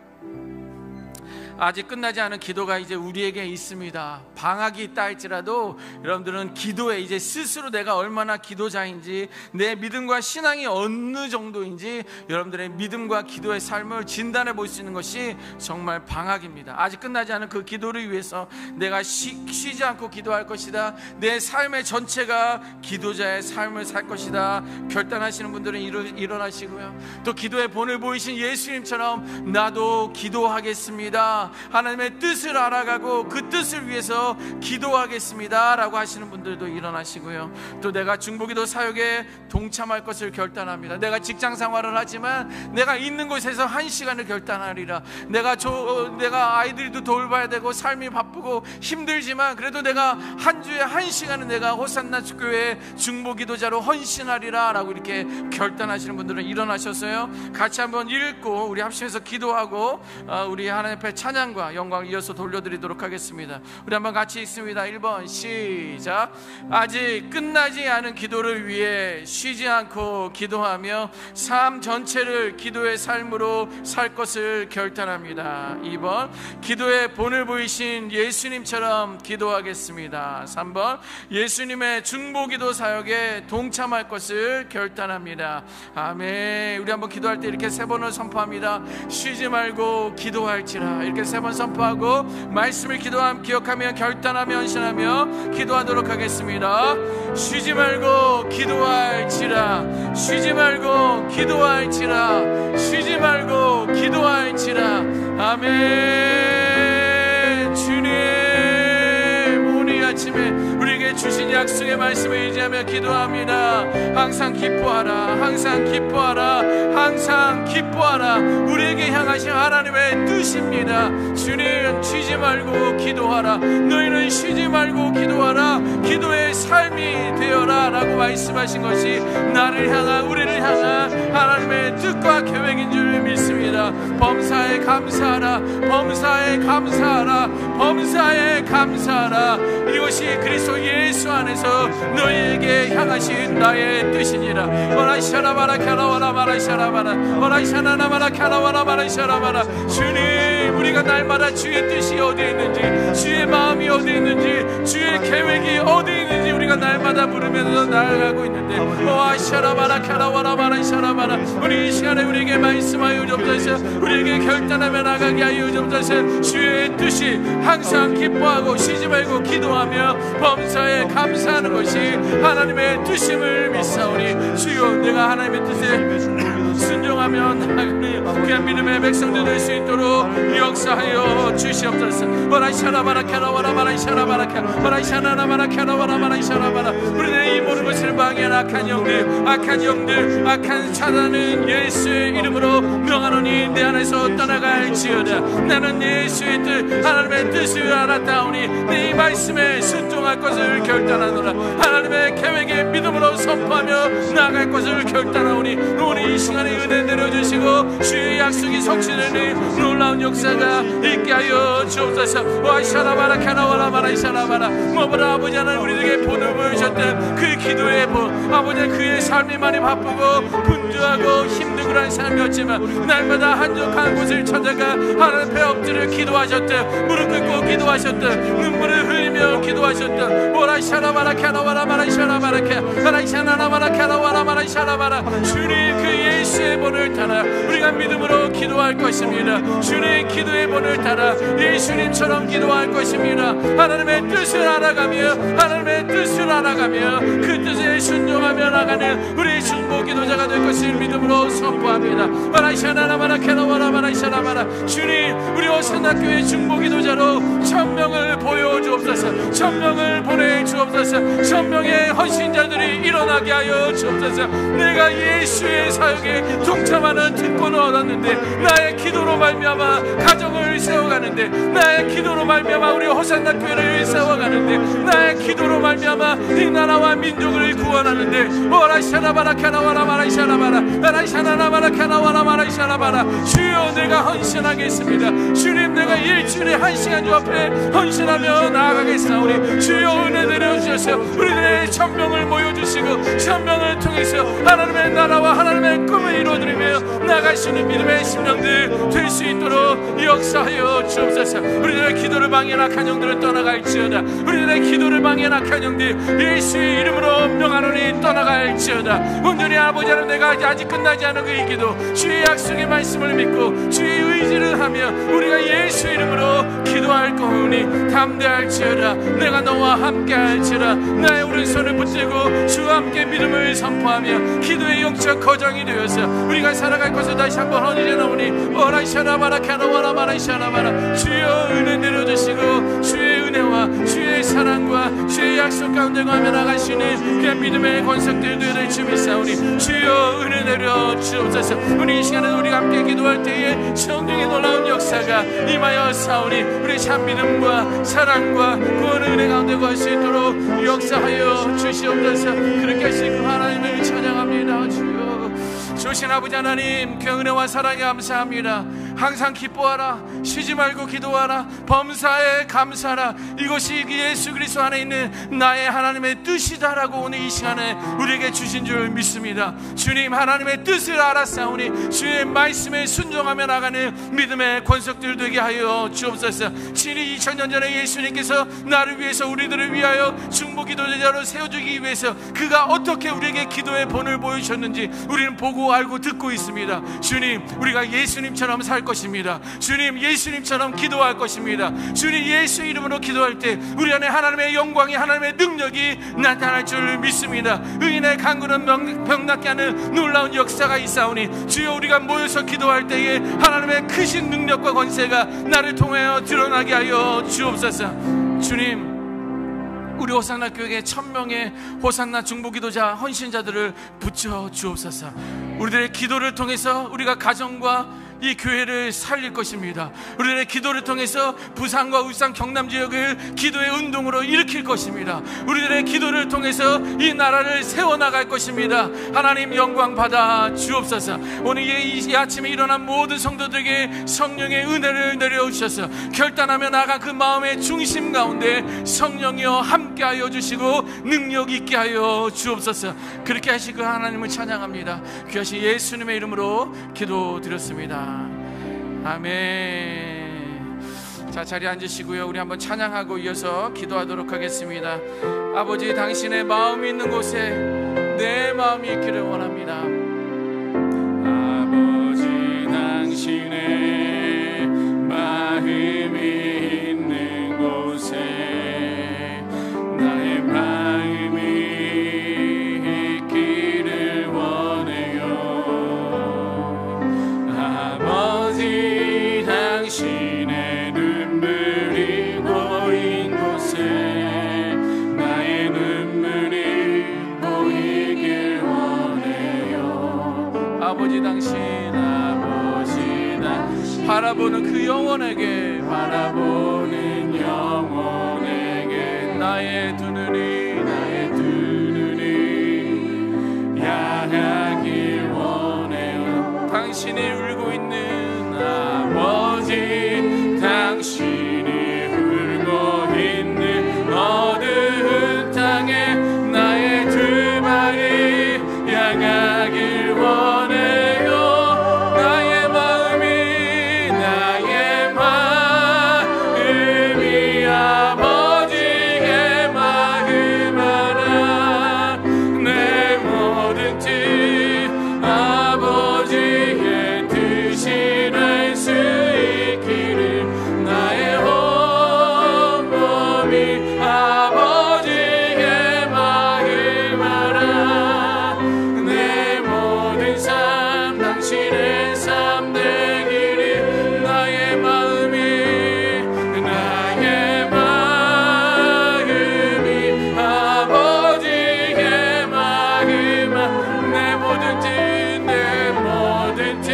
아직 끝나지 않은 기도가 이제 우리에게 있습니다. 방학이 있다 할지라도 여러분들은 기도에 이제 스스로 내가 얼마나 기도자인지, 내 믿음과 신앙이 어느 정도인지 여러분들의 믿음과 기도의 삶을 진단해 볼 수 있는 것이 정말 방학입니다. 아직 끝나지 않은 그 기도를 위해서 내가 쉬지 않고 기도할 것이다. 내 삶의 전체가 기도자의 삶을 살 것이다. 결단하시는 분들은 일어나시고요, 또 기도의 본을 보이신 예수님처럼 나도 기도하겠습니다, 하나님의 뜻을 알아가고 그 뜻을 위해서 기도하겠습니다 라고 하시는 분들도 일어나시고요, 또 내가 중보기도 사역에 동참할 것을 결단합니다. 내가 직장 생활을 하지만 내가 있는 곳에서 1시간을 결단하리라. 내가 아이들도 돌봐야 되고 삶이 바쁘고 힘들지만 그래도 내가 한 주에 1시간은 내가 호산나 교회 중보기도자로 헌신하리라 라고 이렇게 결단하시는 분들은 일어나셨어요. 같이 한번 읽고 우리 합심해서 기도하고 우리 하나님 앞에 찬양과 영광을 이어서 돌려드리도록 하겠습니다. 우리 한번 같이 읽습니다. 1번 시작. 아직 끝나지 않은 기도를 위해 쉬지 않고 기도하며 삶 전체를 기도의 삶으로 살 것을 결단합니다. 2번 기도의 본을 보이신 예수님처럼 기도하겠습니다. 3번 예수님의 중보기도 사역에 동참할 것을 결단합니다. 아멘. 우리 한번 기도할 때 이렇게 3번을 선포합니다. 쉬지 말고 기도할지라. 이렇게 3번 선포하고 말씀을 기억하며 결단하며 헌신하며 기도하도록 하겠습니다. 쉬지 말고 기도할지라. 쉬지 말고 기도할지라. 쉬지 말고 기도할지라. 아멘. 주님 주의 말씀을 의지하며 기도합니다. 항상 기뻐하라, 항상 기뻐하라, 항상 기뻐하라. 우리에게 향하신 하나님의 뜻입니다. 주님, 쉬지 말고 기도하라. 너희는 쉬지 말고 기도하라. 기도의 삶이 되어라 라고 말씀하신 것이 나를 향한, 우리를 향한 하나님의 뜻과 계획인 줄 믿습니다. 범사에 감사하라, 범사에 감사하라, 범사에 감사하라. 이것이 그리스도 예수 안에서 너희에게 향하신 나의 뜻이니라. 와라샤라바라 캬라와라마라샤라바라 와라샤나나마라 캬라와라마라샤라바라. 주님, 우리가 날마다 주의 뜻이 어디에 있는지, 주의 마음이 어디에 있는지, 주의 계획이 어디에 있는지 우리가 날마다 부르면서 나아가고 있는데, 와샤라바라 캬라와라마라샤라바라. 우리 이 시간에 우리에게 말씀하여 주옵소서. 우리에게 결단하며 나가게 하여 주옵소서. 주의 뜻이 항상 기뻐하고 쉬지 말고 기도하며 범사에 감사하는 것이 하나님의 뜻임을 믿사오니, 주여, 내가 하나님의 뜻에 순종하며 나아가는 귀한 믿음의 백성들 될 수 있도록 역사하여 주시옵소서. 와라샤라바라 캬라와라마라샤라바라 와라샤나나마라 캬라와라마라샤라바라. 우리는 이 모든 것을 방해한 악한 영들, 악한 영들, 악한 사단은 예수의 이름으로 명하노니 내 안에서 떠나갈지어다. 나는 예수의 뜻, 하나님의 뜻을 알았다오니 내 이 말씀에 순종할 것을 결단하노라. 하나님의 계획에 믿음으로 선포하며 나아갈 것을 결단하오니 오늘 이 시간에 은혜 내려주시고 주의 약속이 성취되는 놀라운 역사가 있게 하여 주옵소서. 와샤라바라 캬라와라마라샤라바라. 뭐보다 아버지 하나님, 우리에게 본을 보여주셨던 그 기도의 본, 아버지 그의 삶이 많이 바쁘고 분주하고 힘들고 한 삶이었지만 날마다 한적한 곳을 찾아가 하나님 앞에 엎드려 기도하셨던, 무릎 꿇고 기도하셨던, 눈물을 흘리며 기도하셨던, 오라샤라바라 캬라와라마라샤라바라 캬라샤나나마라 캬라와라마라샤라바라. 주님, 그 예수의 본을 따라 우리가 믿음으로 기도할 것입니다. 주님의 기도의 본을 따라 예수님처럼 기도할 것입니다. 하나님의 뜻을 알아가며, 하나님의 뜻을 알아가며 그 뜻에 순종하며 나가는 우리 중보 기도자가 될 것을 믿음으로 선포합니다. 와라샤나나마라 캬라와라마라샤라바라. 주님, 우리 오산나교회 중보 기도자로 1000명을 보여주옵소서. 1000명을 보내주옵소서. 1000명의 헌신자들이 일어나게 하여 주옵소서. 내가 예수의 사역에 동참하는 특권을 얻었는데, 나의 기도로 말미암아 가정을 세워가는데, 나의 기도로 말미암아 우리 호산나교회를 세워가는데, 나의 기도로 말미암아 이 나라와 민족을 구원하는데, 오라샤라바라 캬라와라마라샤라바라 라샤나나마라 캬라와라마라샤라바라. 주여, 내가 헌신하겠습니다. 주님, 내가 일주일에 1시간 주 앞에 헌신하며 나아가겠사오니 주여, 은혜 내려주셔서 우리들의 1000명을 모여주시고 1000명을 통해서 하나님의 나라와 하나님의 꿈을 이루어드리며 나가시는 믿음의 심령들 될 수 있도록 역사하여 주옵소서. 우리들의 기도를 방해한 악한 영들은 떠나갈지어다. 우리들의 기도를 방해한 악한 영들 예수의 이름으로 명하노니 떠나갈지어다. 온전히 아버지 하나님, 내가 아직 끝나지 않은 그 이 기도, 주의 약속의 말씀을 믿고 주의 의지를 하며 우리가 예수 이름으로 기도할 거오니 담대할지어다. 내가 너와 함께 할지어다. 나의 오른손을 붙들고 주와 함께 믿음을 선포하며 기도의 영적 거정이 되어서 우리가 살아갈 것을 다시 한번 헌신해 나오니 오라샤라바라 캬라와라마라샤라바라. 주여, 은혜 내려주시고 주의 은혜와 주의 사랑과 주의 약속 가운데 가며 나가시는 그 믿음의 권속들 되어질 주 믿사오니 주여, 은혜 내려 주옵소서. 우리 이 시간에 우리가 함께 기도할 때에 성령의 놀라운 역사가 임하여 사오니 우리 참 믿음과 사랑과 구원의 은혜 가운데 갈 수 있도록 역사하여 주시옵소서. 그렇게 하시고 하나님을 찬양합니다. 주여, 주신 아버지 하나님, 그 은혜와 사랑에 감사합니다. 항상 기뻐하라, 쉬지 말고 기도하라, 범사에 감사하라. 이것이 예수 그리스도 안에 있는 나의 하나님의 뜻이다라고 오늘 이 시간에 우리에게 주신 줄 믿습니다. 주님, 하나님의 뜻을 알았사오니 주의 말씀에 순종하며 나가는 믿음의 권속들 되게 하여 주옵소서. 친히 2000년 전에 예수님께서 나를 위해서, 우리들을 위하여 중보 기도자로 세워주기 위해서 그가 어떻게 우리에게 기도의 본을 보여주셨는지 우리는 보고 알고 듣고 있습니다. 주님, 우리가 예수님처럼 살 것입니다. 주님, 예수님처럼 기도할 것입니다. 주님, 예수 이름으로 기도할 때 우리 안에 하나님의 영광이, 하나님의 능력이 나타날 줄 믿습니다. 의인의 간구는 병 낫게 하는 놀라운 역사가 있사오니 주여, 우리가 모여서 기도할 때에 하나님의 크신 능력과 권세가 나를 통하여 드러나게 하여 주옵소서. 주님, 우리 호산나 교회에 1000명의 호산나 중보기도자 헌신자들을 붙여 주옵소서. 우리들의 기도를 통해서 우리가 가정과 이 교회를 살릴 것입니다. 우리들의 기도를 통해서 부산과 울산 경남 지역을 기도의 운동으로 일으킬 것입니다. 우리들의 기도를 통해서 이 나라를 세워나갈 것입니다. 하나님 영광 받아 주옵소서. 오늘 이 아침에 일어난 모든 성도들에게 성령의 은혜를 내려주셔서 결단하며 나아간 그 마음의 중심 가운데 성령이여 함께하여 주시고 능력 있게 하여 주옵소서. 그렇게 하시고 하나님을 찬양합니다. 귀하신 예수님의 이름으로 기도드렸습니다. 아멘. 자, 자리에 앉으시고요. 우리 한번 찬양하고 이어서 기도하도록 하겠습니다. 아버지, 당신의 마음이 있는 곳에 내 마음이 있기를 원합니다. 아버지, 당신의 마음이 있는 곳에 나의 마음이 있기를 원해요. 아버지, 당신의 눈물이 고인 곳에 나의 눈물이 보이길 원해요. 아버지, 당신 바라보는 그 영혼에게, 바라보는 영혼에게 나의 두 눈이 향하길 원해요. 당신이 울고 있는 아버지, 당신이 울고 있는 어두운 땅에 나의 두 발이 향하길 원해요. 나의 마음이 아버지의 마음 하나, 내 모든 뜻 아버지의 뜻이 날 수 있기를. 나의 온몸이 아버지의 마음 하나, 내 모든 삶 당신의 삶 되기를. 나의 마음이 아버지의 마음, 내 모든 뜻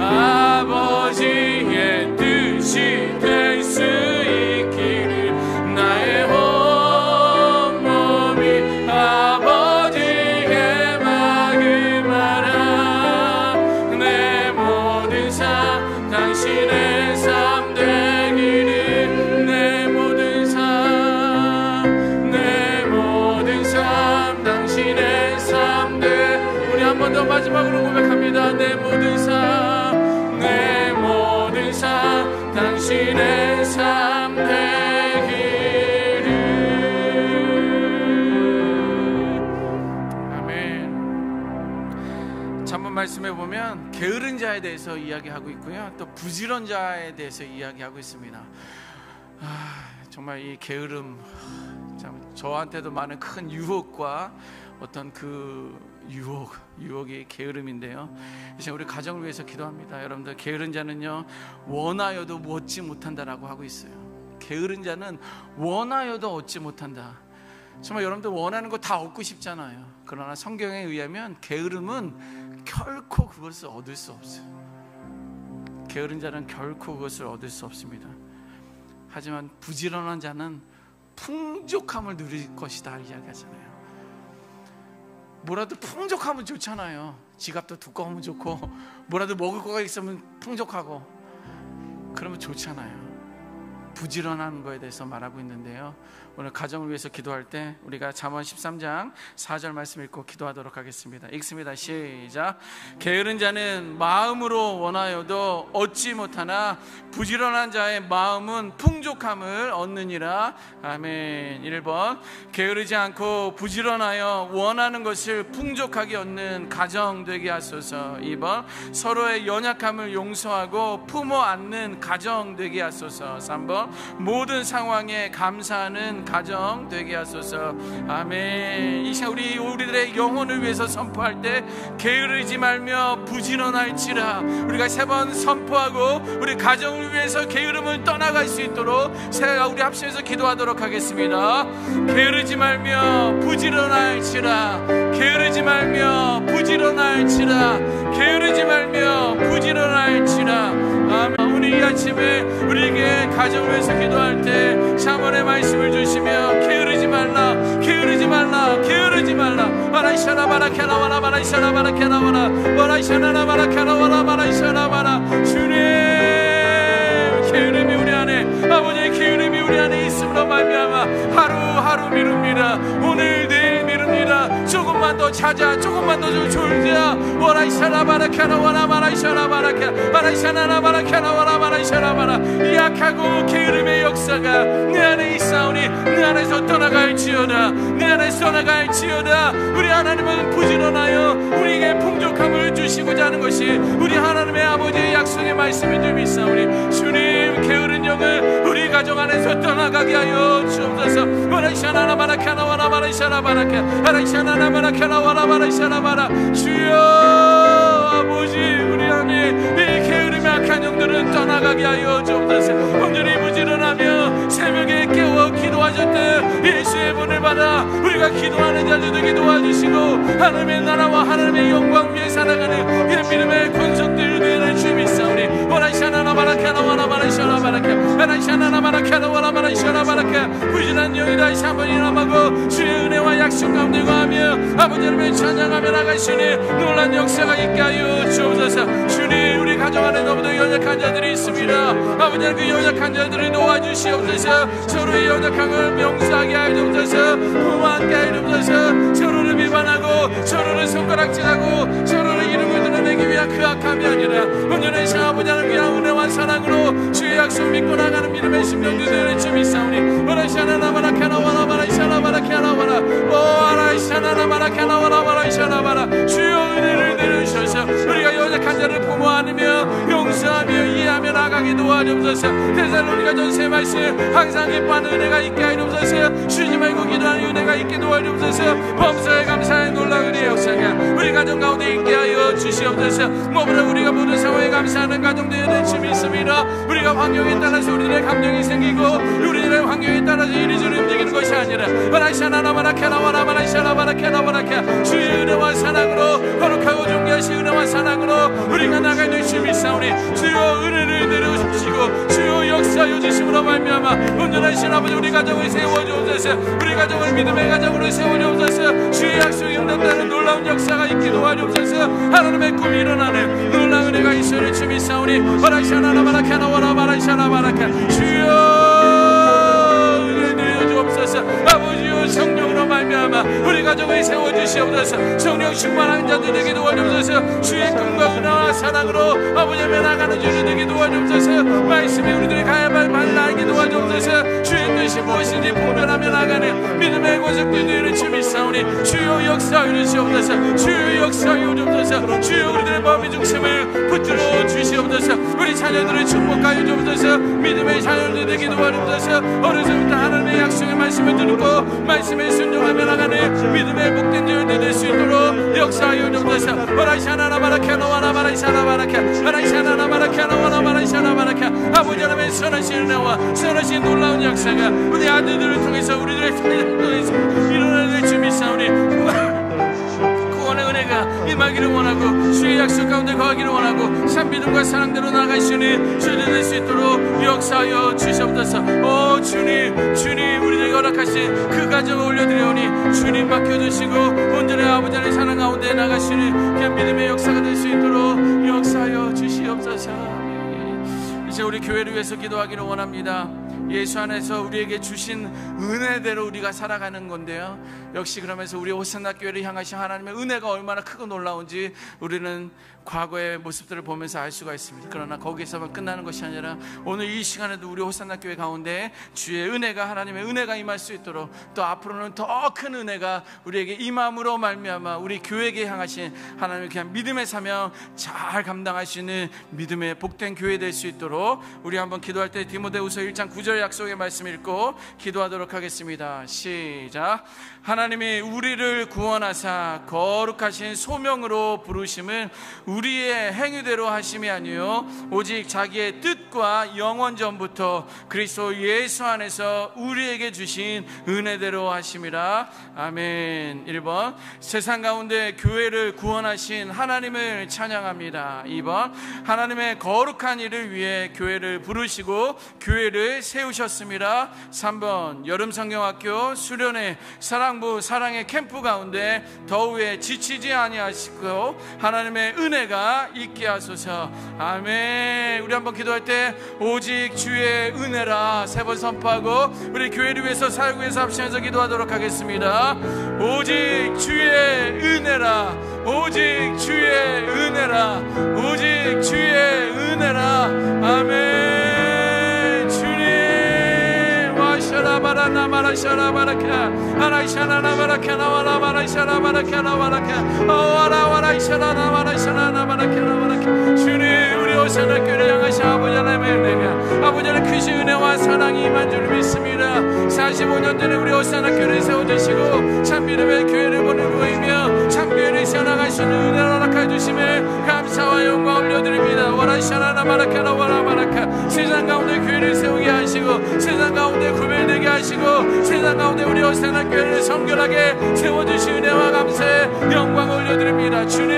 아버지의 뜻이 될 수 있기를. 나의 온몸이 아버지의 마음 하나, 내 모든 삶 당신의 삶 되기를. 내 모든 삶 당신의 삶 되. 우리 한 번 더 마지막으로 고백합니다. 내 모든 삶 당신의 삶 되기를. 아멘. 잠언 말씀에 보면 게으른 자에 대해서 이야기하고 있고요, 또 부지런 자에 대해서 이야기하고 있습니다. 정말 이 게으름, 참 저한테도 많은 큰 유혹과 어떤 그 유혹이 게으름인데요. 이제 우리 가정을 위해서 기도합니다. 여러분들, 게으른 자는요 원하여도 얻지 못한다라고 하고 있어요. 게으른 자는 원하여도 얻지 못한다. 정말 여러분들 원하는 거 다 얻고 싶잖아요. 그러나 성경에 의하면 게으름은 결코 그것을 얻을 수 없어요. 게으른 자는 결코 그것을 얻을 수 없습니다. 하지만 부지런한 자는 풍족함을 누릴 것이다 이야기하잖아요. 뭐라도 풍족하면 좋잖아요. 지갑도 두꺼우면 좋고, 뭐라도 먹을 거가 있으면 풍족하고, 그러면 좋잖아요. 부지런한 거에 대해서 말하고 있는데요, 오늘 가정을 위해서 기도할 때 우리가 잠언 13장 4절 말씀 읽고 기도하도록 하겠습니다. 읽습니다. 시작. 게으른 자는 마음으로 원하여도 얻지 못하나 부지런한 자의 마음은 풍족함을 얻느니라. 아멘. 1번, 게으르지 않고 부지런하여 원하는 것을 풍족하게 얻는 가정 되게 하소서. 2번, 서로의 연약함을 용서하고 품어 안는 가정 되게 하소서. 3번, 주셔서 모든 상황에 감사하는 가정 되게 하소서. 아멘. 이 시간 우리들의 영혼을 위해서 선포할 때 게으르지 말며 부지런할지라, 우리가 3번 선포하고 우리 가정을 위해서 게으름을 떠나갈 수 있도록 우리 합심해서 기도하도록 하겠습니다. 게으르지 말며 부지런할지라, 게으르지 말며 부지런할지라, 게으르지 말며 부지런할지라. 아멘. 오늘 이 아침에 우리에게 가정을 위해서 기도할 때 3번의 말씀을 주시며 게으르지 말라, 게으르지 말라, 게으르지 말라. 바라이샤나 바라케나와라, 바라이샤나 바라케나와라, 바라이샤나 바라케나와라, 바라이샤나 바라. 주님, 게으름이 우리 안에, 아버지의 게으름이 우리 안에 있음으로 말미암아 하루하루 미룹니다. 오늘 내일 미룹니다. 조금만 더 찾아, 조금만 더 졸자. 와라이샤나 바라케나 와라, 바라이샤나 바라케, 바라이샤나 바라케나 와라, 바라이샤나 바라. 약하고 게으름의 역사가 내 안에 있사오니 내 안에서 떠나갈지어다, 내 안에서 떠나갈지어다. 우리 하나님은 부지런하여 우리에게 풍족함을 주시고자 하는 것이 우리 하나님의 아버지의 약속의 말씀인 줄 믿사오니 주님, 게으른 영을 우리 가정 안에서 떠나가게 하여 주옵소서. 바라이샤나 바라케나 와라, 바라이샤나 바라케, 바라이샤나 바라케나 와라, 바라이샤나 바라. 주여 아버지, 우리 안에 이 게으름의 악한 영들은 떠나가게 하여 주옵소서. 온전히 부지런하며 새벽에 깨워 기도하셨듯 예수의 분을 받아 우리가 기도하는 자들 되게 도와주시고 하나님의 나라와 하나님의 영광 위에 살아가는 이 믿음의 권속들 되는 주 믿사오니. 바라이샤나 바라케나 와라, 바라이샤나 바라케, 바라이샤나 바라케나 와라, 바라이샤나 바라케. 부지런한 영이 다시 한번 일어나고 주의 은혜와 약속 가운데 거하며 아버지 하나님의 찬양하며 나가시니 놀란 역사가 있게 하여 주옵소서. 주님, 우리 가정 안에 너무도 연약한 자들이 있습니다. 아버지 하나님, 그 연약한 자들을 도와주시옵소서. 서로의 연약함을 명수하게 하여 주옵소서. 부모하게 하여 주옵소서. 서로를 비판하고 서로를 손가락질하고 서로를 이름을 드러내기 위한 그 악함이 아니라 온전하신 아버지 하나님 위한 은혜와 사랑으로 주의 약속 믿고 나가는 믿음의 심령들 되는 주 믿사오니. 바라이샤나 바라케나 와라, 바라이샤나 바라케나 와라, 바라이샤나 바라케나 와라, 바라이샤나 바라. 주여 은혜를 내려주셔서 우리가 연약한 자를 부모하며 용서하며 이해하며 나가게 도와주옵소서. 데살로니가 전세 말씀 항상 기뻐하는 은혜가 있게 하옵소서. 쉬지 말고 기도하는 은혜가 있게 도와주옵소서. 범사에 감사의 놀라운 은혜의 역사가 우리 가정 가운데 있게 하여 주시옵소서. 무엇보다 우리가 모든 상황에 감사하는 가정 되는 주 믿습니다. 우리가 환경에 따라서 우리들의 감정이 생기고 우리들의 환경에 따라서 이리저리 움직이는 것이 아니라 바라이샤나 바라케나 와라, 바라이샤나 바라케나 바라케. 주의 은혜와 사랑으로 거룩하고 존귀하신 은혜와 사랑으로 우리가 나갈 주 믿사오니. 주여 은혜를 내려주시고 주여 역사하여 주심으로 말미암아 온전하신 아버지 우리 가정을 세워주옵소서. 우리 가정을 믿음의 가정으로 세워주옵소서. 주의 약속이 응답되는 놀라운 역사가 있게 도와주옵소서. 하나님의 꿈이 일어나는 놀라운 은혜가 있으리 주 믿사오니. 바라이샤나 바라케나 와라, 바라이샤나 바라케. 주여 은혜 내려주옵소서. 아버지여 성령으로 말미암아 우리 가정을 세워주시옵소서. 성령 충만한 자들에게 도와주옵소서. 주의 꿈과 은혜와 사랑으로 아버지 앞에 나가는 주님에게 도와주옵소서. 말씀이 우리들이 가야 할 바를 알게 도와주옵소서. 주의 뜻이 무엇인지 분별하며 나가는 믿음의 고속들 되는 주 믿사오니. 주여 역사하여 주시옵소서. 주여 역사하여 주옵소서. 주여 우리들의 마음의 중심을 붙들어 주시옵소서. 우리 자녀들을 축복하여 주옵소서. 믿음의 자녀들에게 도와주옵소서. 어려서부터 하나님의 약속의 말씀을 듣고 말씀에 순종하며 나가는 믿음의 복된 자녀들 될 수 있도록 역사하여 주옵소서. 바라이샤나 바라케나 와라, 바라이샤나 바라케, 바라이샤나 바라케나 와라, 바라이샤나 바라케. 아버지 하나님의 선하신 은혜와 선하신 놀라운 역사가 우리 아들들을 통해서 우리들의 삶을 통해서 일어나는 주 믿사오니. 구원의 은혜가 임하기를 원하고 주의 약속 가운데 거하기를 원하고 참 믿음과 사랑대로 나가시니 주님 될 수 있도록 역사하여 주시옵소서. 오 주님, 주님 우리에게 허락하신 그 가정을 올려드리오니 주님 맡겨주시고 온전히 아버지 하나님의 사랑 가운데 나가시니 그 믿음의 역사가 될 수 있도록 역사하여 주시옵소서. 이제 우리 교회를 위해서 기도하기를 원합니다. 예수 안에서 우리에게 주신 은혜대로 우리가 살아가는 건데요, 역시 그러면서 우리 호산나 교회를 향하신 하나님의 은혜가 얼마나 크고 놀라운지 우리는 과거의 모습들을 보면서 알 수가 있습니다. 그러나 거기서만 끝나는 것이 아니라 오늘 이 시간에도 우리 호산나 교회 가운데 주의 은혜가, 하나님의 은혜가 임할 수 있도록 또 앞으로는 더 큰 은혜가 우리에게 임함으로 말미암아 우리 교회에게 향하신 하나님의 그냥 믿음의 사명 잘 감당할 수 있는 믿음의 복된 교회 될 수 있도록 우리 한번 기도할 때 디모데후서 1장 9절 구절 약속의 말씀 읽고 기도하도록 하겠습니다. 시작. 하나님이 우리를 구원하사 거룩하신 소명으로 부르심은 우리의 행위대로 하심이 아니요 오직 자기의 뜻과 영원 전부터 그리스도 예수 안에서 우리에게 주신 은혜대로 하심이라. 아멘. 1번, 세상 가운데 교회를 구원하신 하나님을 찬양합니다. 2번, 하나님의 거룩한 일을 위해 교회를 부르시고 교회를 세우셨습니다. 3번, 여름성경학교 수련회 사랑부 사랑의 캠프 가운데 더위에 지치지 아니하시고 하나님의 은혜가 있게 하소서. 아멘. 우리 한번 기도할 때 오직 주의 은혜라 3번 선포하고 우리 교회를 위해서 살고 위해서 합심해서 기도하도록 하겠습니다. 오직 주의 은혜라, 오직 주의 은혜라, 오직 주의 은혜라. 아멘. 주님 와샤라바라나 마라샤라바라카 아라이샤나나바라카 나와라바라샤라바라카 나와라카 와라와라이샤나나바라샤나나바라카. 주님, 우리 오사나 교회를 향하신 아버지 하나님의 은혜가, 아버지 하나님의 크신 은혜와 사랑이 임한 줄 믿습니다. 45년 전에 우리 오사나 교회를 세워주시고 참 믿음의 교회를 보내고 참교회를 세워나가시는 은혜를 허락해 주심에 감사와 영광 올려드립니다. 와라샤나나바라카나 와라바라카. 세상 가운데 교회를 세우게 하시고 세상 가운데 구별되게 하시고 세상 가운데 우리 오사나 교회를 성결하게 세워주신 은혜와 감사에 영광 올려드립니다. 주님,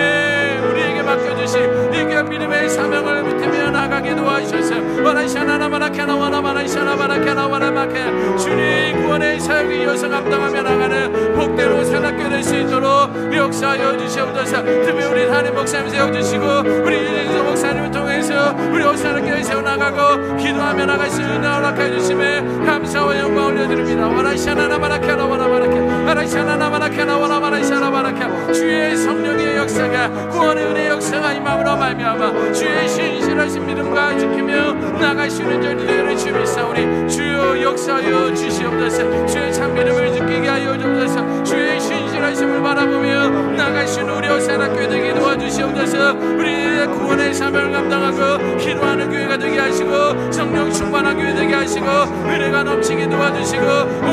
우리에게 맡겨주신 이 귀한 믿음의 사명을 붙들며 나가게 도와주셔서 와라샤나나바라카나 와라바라샤나바라카나 와라바카. 주님, 구원의 사역을 이어서 감당하며 나가는 복대로 산악교 될 수 있도록 역사하여 주시옵소서. 특히 우리 담임 목사님 세워주시고 우리 이진석 목사님을 통해서 우리 오산악교에 세워나가고 기도하며 나가신 은혜 허락해 주심에 감사와 영광 올려드립니다. 와라샤나나바라카나 와라바라카 와라샤나나바라카나 와라바라샤나바라카. 주의 성령의 역사가, 구원의 은혜의 역사가 임함으로 말미암아 주의 신실하신 믿음과 지키며 나가시는 저희들을 주미사오니 주여 역사하여 주시옵소서. 주의 참 믿음을 지키게 하여 주옵소서. 주의 신실하심을 바라보며 나가시는 우리 오산학교회 되게 도와주시옵소서. 우리의 구원의 사명을 감당하고 기도하는 교회가 되게 하시고 성령 충만한 교회 되게 하시고 은혜가 넘치게 도와주시고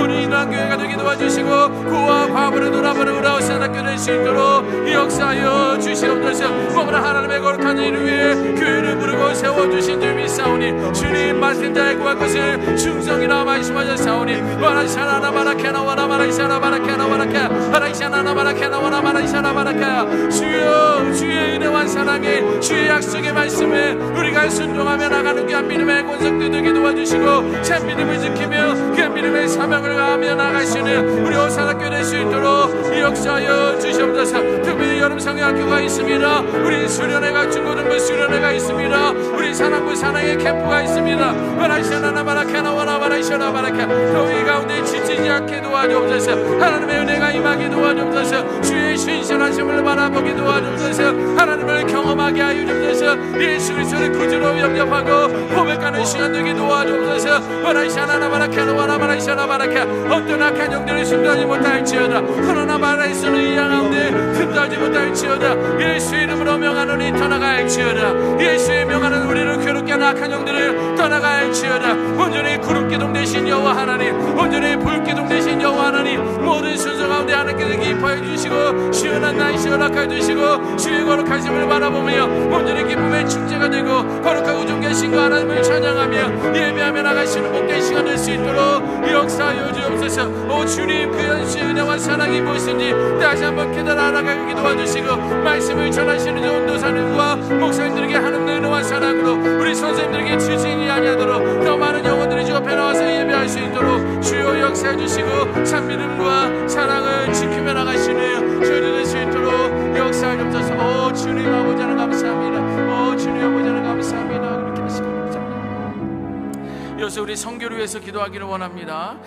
우리 인한 교회가 되게 도와주시고 구와 과부를 돌아보는 우리 오산학교 될 수 있도록 역사하여 주시옵소서. 오늘 하나님의 거룩한 일을 위해 교회를 부르고 세워주신 줄 믿사오니 주님, 맡은 자의 구할 것을 충성이라 말씀하셨사오니 와라샤나나바라카나 와라바라샤나바라카나 와라카 와라샤나나바라카나 와라바라샤나바라카. 주여, 주의 은혜와 사랑에 주의 약속의 말씀에 우리가 순종하며 나가는 귀한 믿음의 권속들 되게 도와주시고 참 믿음을 지키며 귀한 믿음의 사명을 가하며 나가시는 우리 오산학교 될 수 있도록 역사하여 주시옵소서. 특별히 여름 성경학교가 있습니다. 우리 수련회가 중고등부 수련회가 있습니다. 우리 사랑부 사랑의 캠프가 있습니다. 와라샤나나바라카나 와라바라샤나바라카. 더위 가운데 지치지 않게 도와주옵소서. 하나님의 은혜가 임하게 도와주옵소서. 주의 신실하심을 바라보게 도와주옵소서. 하나님을 경험하게 하여 주옵소서. 예수 그리스도를 구주로 영접하고 고백하는 시간 되게 도와주옵소서. 와라샤나나바라카나 와라바라샤나바라카. 어떤 악한 영들을 숨기지 못할지어다. 그러나 말하에서는 이 가운데 흠달지 못할지어다. 예수의 이름으로 명하노니 떠나갈지어다. 예수의 명하는 우리를 괴롭게 하는 악한 영들을 떠나갈지어다. 온전히 구름기둥 되신 여호와 하나님, 온전히 불기둥 되신 여호와 하나님, 모든 순서 가운데 하나님께서 기뻐해 주시고 시원한 날씨 허락해 주시고 주의 거룩하심을 바라보며 온전히 기쁨의 축제가 되고 거룩하고 존귀하신 그 하나님을 찬양하며 예배하며 나가시는 복된 시간 될 수 있도록 역사하여 주옵소서. 오 주님, 그 연수의 은혜와 사랑이 무엇인지 다시 한번 깨달아 나가게 도와주시고 말씀을 전하시는 전도사님과 목사님들에게 하나님의 은혜와 사랑으로 우리 선생님들에게 지진이 아니하도록 더 많은 영혼들이 주 앞에 나와서 예배할 수 있도록 주여 역사해 주시고 참 믿음과 사랑을 지키며 나가시는 저희들 될 수 있도록 역사해 주옵소서. 오 주님 아버지 하나님 감사합니다. 오 주님 아버지 하나님 감사합니다. 그렇게 하시고 감사합니다. 이어서 우리 선교를 위해서 기도하기를 원합니다.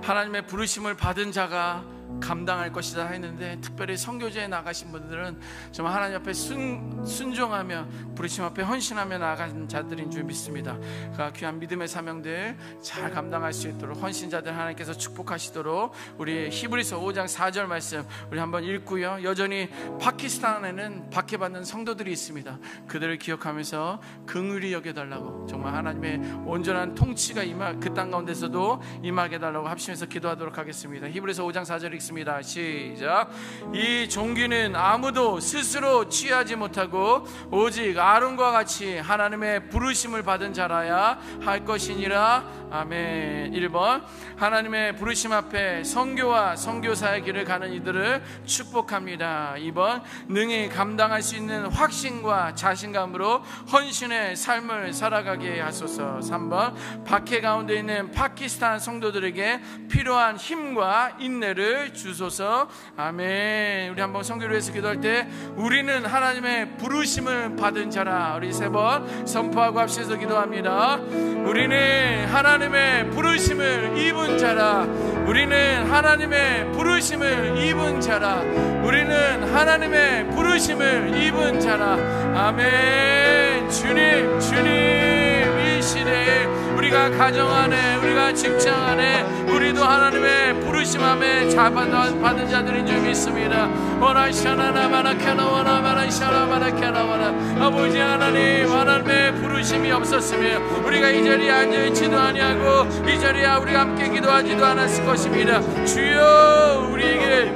하나님의 부르심을 받은 자가 감당할 것이다 했는데, 특별히 선교제에 나가신 분들은 정말 하나님 앞에 순종하며 부르심 앞에 헌신하며 나아간 자들인 줄 믿습니다. 그 귀한 믿음의 사명들 잘 감당할 수 있도록 헌신자들 하나님께서 축복하시도록, 우리 히브리서 5장 4절 말씀 우리 한번 읽고요. 여전히 파키스탄에는 박해받는 성도들이 있습니다. 그들을 기억하면서 긍휼히 여겨달라고, 정말 하나님의 온전한 통치가 그 땅 가운데서도 임하게 해달라고 합심해서 기도하도록 하겠습니다. 히브리서 5장 4절 읽습니다. 시작. 이 종기는 아무도 스스로 취하지 못하고 오직 아론과 같이 하나님의 부르심을 받은 자라야 할 것이니라. 아멘. 1번, 하나님의 부르심 앞에 선교와 선교사의 길을 가는 이들을 축복합니다. 2번, 능히 감당할 수 있는 확신과 자신감으로 헌신의 삶을 살아가게 하소서. 3번, 박해 가운데 있는 파키스탄 성도들에게 필요한 힘과 인내를 주소서. 아멘. 우리 한번 선교를 위해서 기도할 때 우리는 하나님의 부르심을 받은 자라, 우리 3번 선포하고 합시서 기도합니다. 우리는 하나님의 부르심을 입은 자라. 우리는 하나님의 부르심을 입은 자라. 우리는 하나님의 부르심을 입은 자라. 아멘. 주님, 이 시대에 우리가 가정 안에, 우리가 직장 안에, 우리도 하나님의 부르심 앞에 받은 자들인 줄 믿습니다. 아버지 하나님, 하나님의 부르심이 없었으면 우리가 이 자리에 앉아있지도 아니하고 이 자리에 우리가 함께 기도하지도 않았을 것입니다. 주여, 우리에게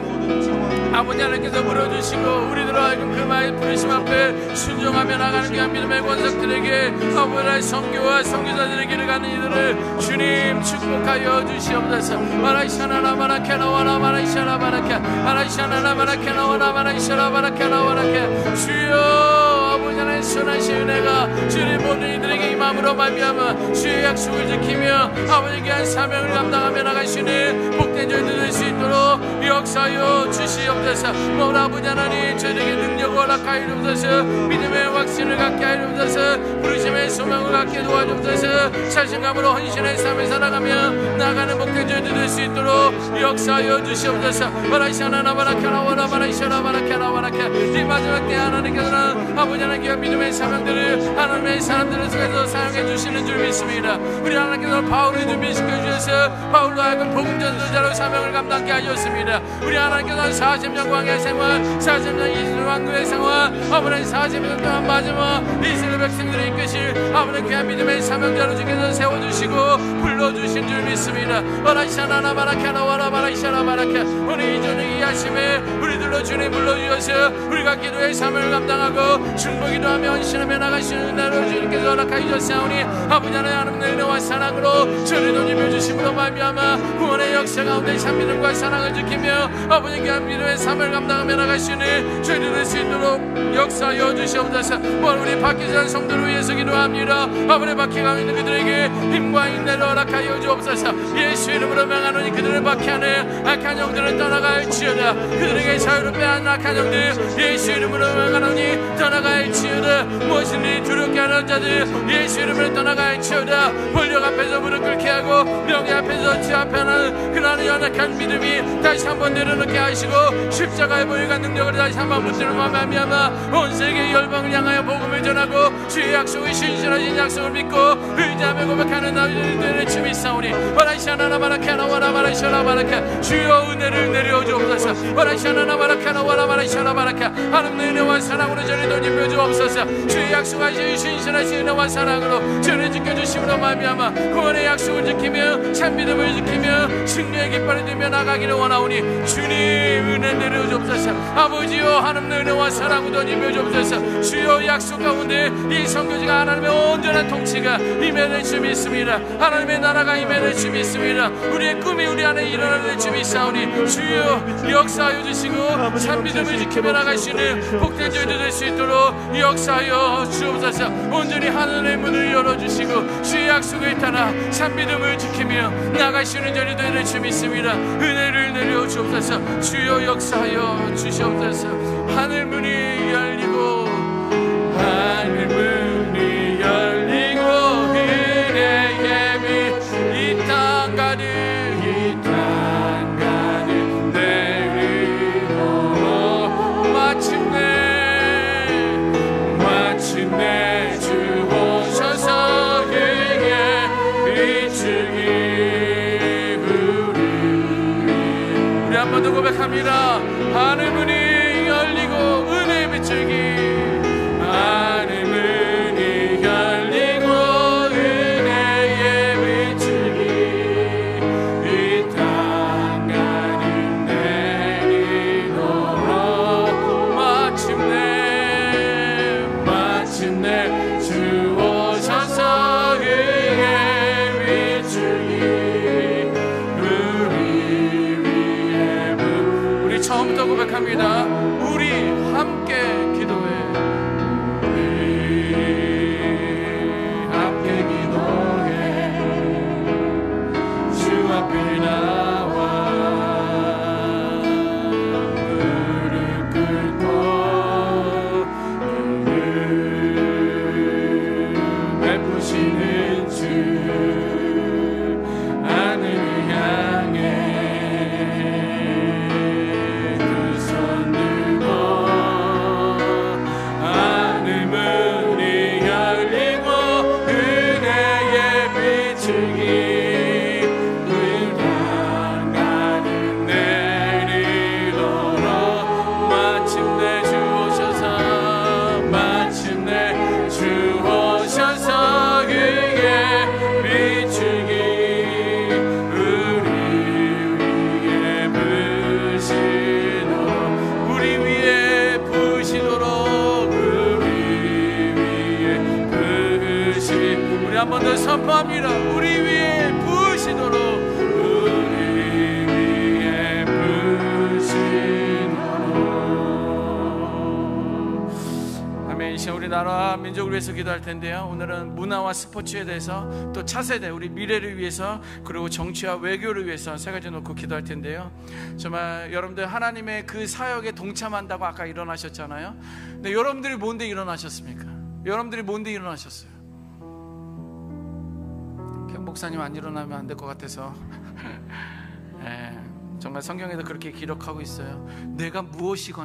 아버지 하나님께서 물어주시고 우리들로 하여금 그 말 부르심 앞에 순종하며 나가는 귀한 믿음의 권석들에게 아버지의 선교와 선교사들의 길을 가는 이들을 주님 축복하여 주시옵소서. 마라이샤나나 마라케나와나 마라이샤나 마라케 마라이샤나나 마라케나와나 마라이샤나 마라케나와라케. 주여, 아버지 하나님 선하신 은혜가 주님 모든 이들에게 임함으로 말미암아 주의 약속을 지키며 아버지 귀한 사명을 감당하며 나가시는 복된 저희들 될 수 있도록 역사하여 주시옵소서. 모든 아버지 하나님, 저희에게 능력을 허락하여 주옵소서. 믿음의 확신을 갖게 하여 주옵소서. 부르심의 소망을 갖게 도와주옵소서. 자신감으로 헌신의 삶을 살아가며 나가는 복된 저희들 될 수 있도록 역사하여 주시옵소서. 바라이샤나나 바라케나 와라 바라이샤나 바라케나 와라케. 이 마지막 때 하나님께서는 아버지 하나님께 믿음의 사명들을 하나님의 사람들을 통해서 사용해 주시는 줄 믿습니다. 우리 하나님께서 바울을 준비시켜 주셔서 바울로 하여금 복음 전도자로 사명을 감당케 하셨습니다. 우리 하나님께서 40년 광야 생활, 40년 이스라엘 왕국의 생활, 아버지 40년 동안 마지막 이스라엘 백성들을 이끄실 아버지 귀한 믿음의 사명자로 주께서 세워주시고 불러주신 줄 믿습니다. 바라이샤나나 바라케나 와라 바라이샤나 바라케. 오늘 이 저녁 이 아침에 우리들로 주님 불러주셔서 우리가 기도의 사명을 감당하고 중보기도 하며 헌신하며 나가시는 날을 주님께서 허락하여 주셨사오니 아버지 하나님의 은혜와 사랑으로 저희도 입혀 주심으로 말미암아 구원의 역사 가운데 참 믿음과 사랑을 지키며 아버지 귀한 믿음의 삶을 감당하며 나가시는 저희들 될 수 있도록 역사하여 주시옵소서. 우리 박해자는 성도를 위해서 기도합니다. 아버지 박해가 있는 그들에게 힘과 인내를 허락하여 주옵소서. 예수 이름으로 명하노니 그들을 박해하는 악한 영들은 떠나갈지어다. 그들에게 자유를 빼앗는 악한 영들 예수 이름으로 명하노니 떠나갈지어다. 무엇이니 두렵게 하는 자들 예수 이름으로 떠나갈지어다. 권력 앞에서 무릎 꿇게 하고 명예 앞에서 취합하는 그날의 연약한 믿음이 다시 한번 내려놓게 하시고 십자가의 보혈과 능력을 다시 한번 붙들어 말미암아 온 세계 열방을 향하여 복음을 전하고 주의 약속의 신실하신 약속을 믿고 의지하며 고백하는 나들이 되는 주님 있사오니 바라이샤나나 바라케나 와라 바라이샤나 바라케. 주여 은혜를 내려 주옵소서. 바라이샤나나 바라케나 와라 바라이샤나 바라케. 하나님의 은혜와 사랑으로 저를 입혀 주옵소서. 주의 약속하신 신실하신 은혜와 사랑으로 저를 지켜주심으로 말미암아 구원의 약속을 지키며 참 믿음을 지키며 승리의 깃발을 들며 나가기를 원하오니 주님 은혜 내려 주옵소서. 아버지여 하나님의 은혜와 사랑으로 입혀 주옵소서. 주여 약속 가운데 이 선교지가 하나님의 온전한 통치가 임해낼 줄 믿습니다. 하나님의 나라가 임해낼 줄 믿습니다. 우리의 꿈이 우리 안에 일어날 줄 믿사오니 주여 역사하여 주시고 참 믿음을 지키며 나가시는 복된 저희들 될 수 있도록 역사하여 주옵소서. 온전히 하늘의 문을 열어주시고 주의 약속을 따라 참 믿음을 지키며 나가시는 저희들 될 줄 믿습니다. 은혜를 내려 주옵소서. 주여 역사하여 주시옵소서. 하늘 문이 열리고 하늘 문이 열리고 은혜의 빛 이 땅 가득 내 고백합니다. 하늘 문이 열리고 은혜의 빗줄기, 하늘 문이 열리고 은혜의 빗줄기, 이 땅 가는 내리도록 마침내 주 오셔서 그의 빗줄기 우리 위에 우리 처음부터 고백합니다. 우리 함께 기도해. 우리 함께 기도해. 주 앞에 나와 무릎 꿇고 베푸시는 주 하늘을 향해 두 손 들고, 하늘 문이 열리고 은혜의 빗줄기 그 땅 가는 내리도록 마침내 주 오셔서 그의 빗줄기 우리 위에 부으시도록 우리 한 번 더 선포합니다. 우리 위에 부으시도록 아멘. 이 시간 우리 나라와 민족을 위해서 기도할 텐데요, 오늘은 문화와 스포츠에 대해서, 또 차세대 우리 미래를 위해서, 그리고 정치와 외교를 위해서 세 가지 놓고 기도할 텐데요, 정말 여러분들 하나님의 그 사역에 동참한다고 아까 일어나셨잖아요. 근데 여러분들이 뭔데 일어나셨습니까? 여러분들이 뭔데 일어나셨어요? 경 목사님 안 일어나면 안 될 것 같아서 정말 성경에도 그렇게 기록하고 있어요. 내가 무엇인가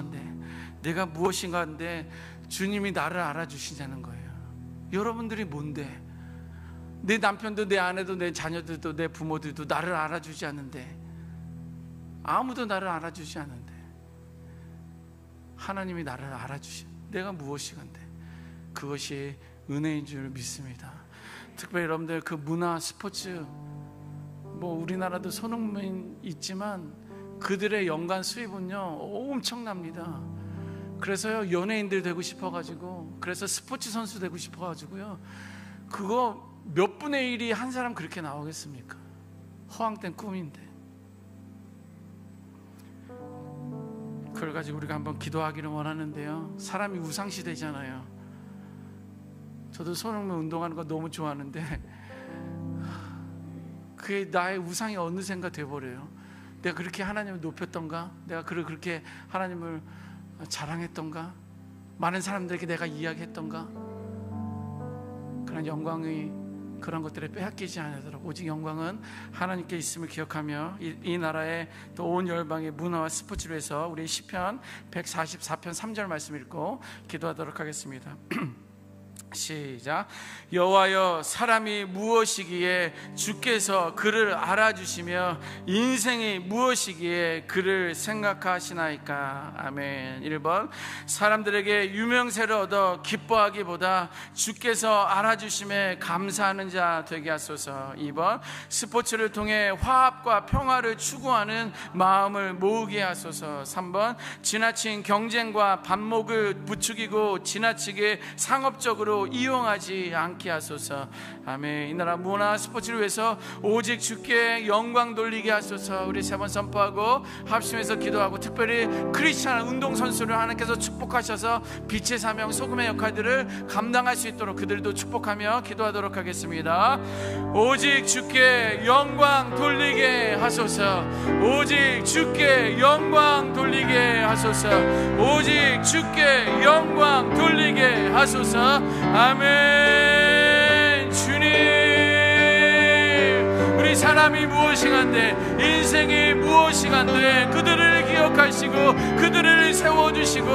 한데 주님이 나를 알아주시자는 거예요. 여러분들이 뭔데? 내 남편도 내 아내도 내 자녀들도 내 부모들도 나를 알아주지 않는데, 아무도 나를 알아주지 않는데 하나님이 나를 알아주시. 내가 무엇인가인데 그것이 은혜인 줄 믿습니다. 특별히 여러분들 그 문화 스포츠, 뭐 우리나라도 손흥민 있지만 그들의 연간 수입은요 엄청납니다. 그래서요 연예인들 되고 싶어가지고, 그래서 스포츠 선수 되고 싶어가지고요, 그거 몇 분의 1이 한 사람 그렇게 나오겠습니까? 허황된 꿈인데. 그걸 가지고 우리가 한번 기도하기를 원하는데요, 사람이 우상시대잖아요. 저도 손흥민 운동하는 거 너무 좋아하는데 그게 나의 우상이 어느샌가 돼버려요. 내가 그렇게 하나님을 높였던가? 내가 그렇게 하나님을 자랑했던가? 많은 사람들에게 내가 이야기했던가? 그런 영광이 그런 것들에 빼앗기지 않도록 오직 영광은 하나님께 있음을 기억하며 이 나라의 또 온 열방의 문화와 스포츠를 해서 우리 시편 144편 3절 말씀 읽고 기도하도록 하겠습니다. 시작. 여호와여, 사람이 무엇이기에 주께서 그를 알아주시며 인생이 무엇이기에 그를 생각하시나이까. 아멘. 1번, 사람들에게 유명세를 얻어 기뻐하기보다 주께서 알아주심에 감사하는 자 되게 하소서. 2번, 스포츠를 통해 화합과 평화를 추구하는 마음을 모으게 하소서. 3번, 지나친 경쟁과 반목을 부추기고 지나치게 상업적으로 이용하지 않게 하소서. 아멘. 이 나라 문화 스포츠를 위해서 오직 주께 영광 돌리게 하소서. 우리 세 번 선포하고 합심해서 기도하고, 특별히 크리스찬 운동선수를 하나님께서 축복하셔서 빛의 사명 소금의 역할들을 감당할 수 있도록 그들도 축복하며 기도하도록 하겠습니다. 오직 주께 영광 돌리게 하소서. 오직 주께 영광 돌리게 하소서. 오직 주께 영광 돌리게 하소서. 아멘. 주님, 우리 사람이 무엇인가인데, 인생이 무엇인가인데 그들을 기억하시고 그들을 세워주시고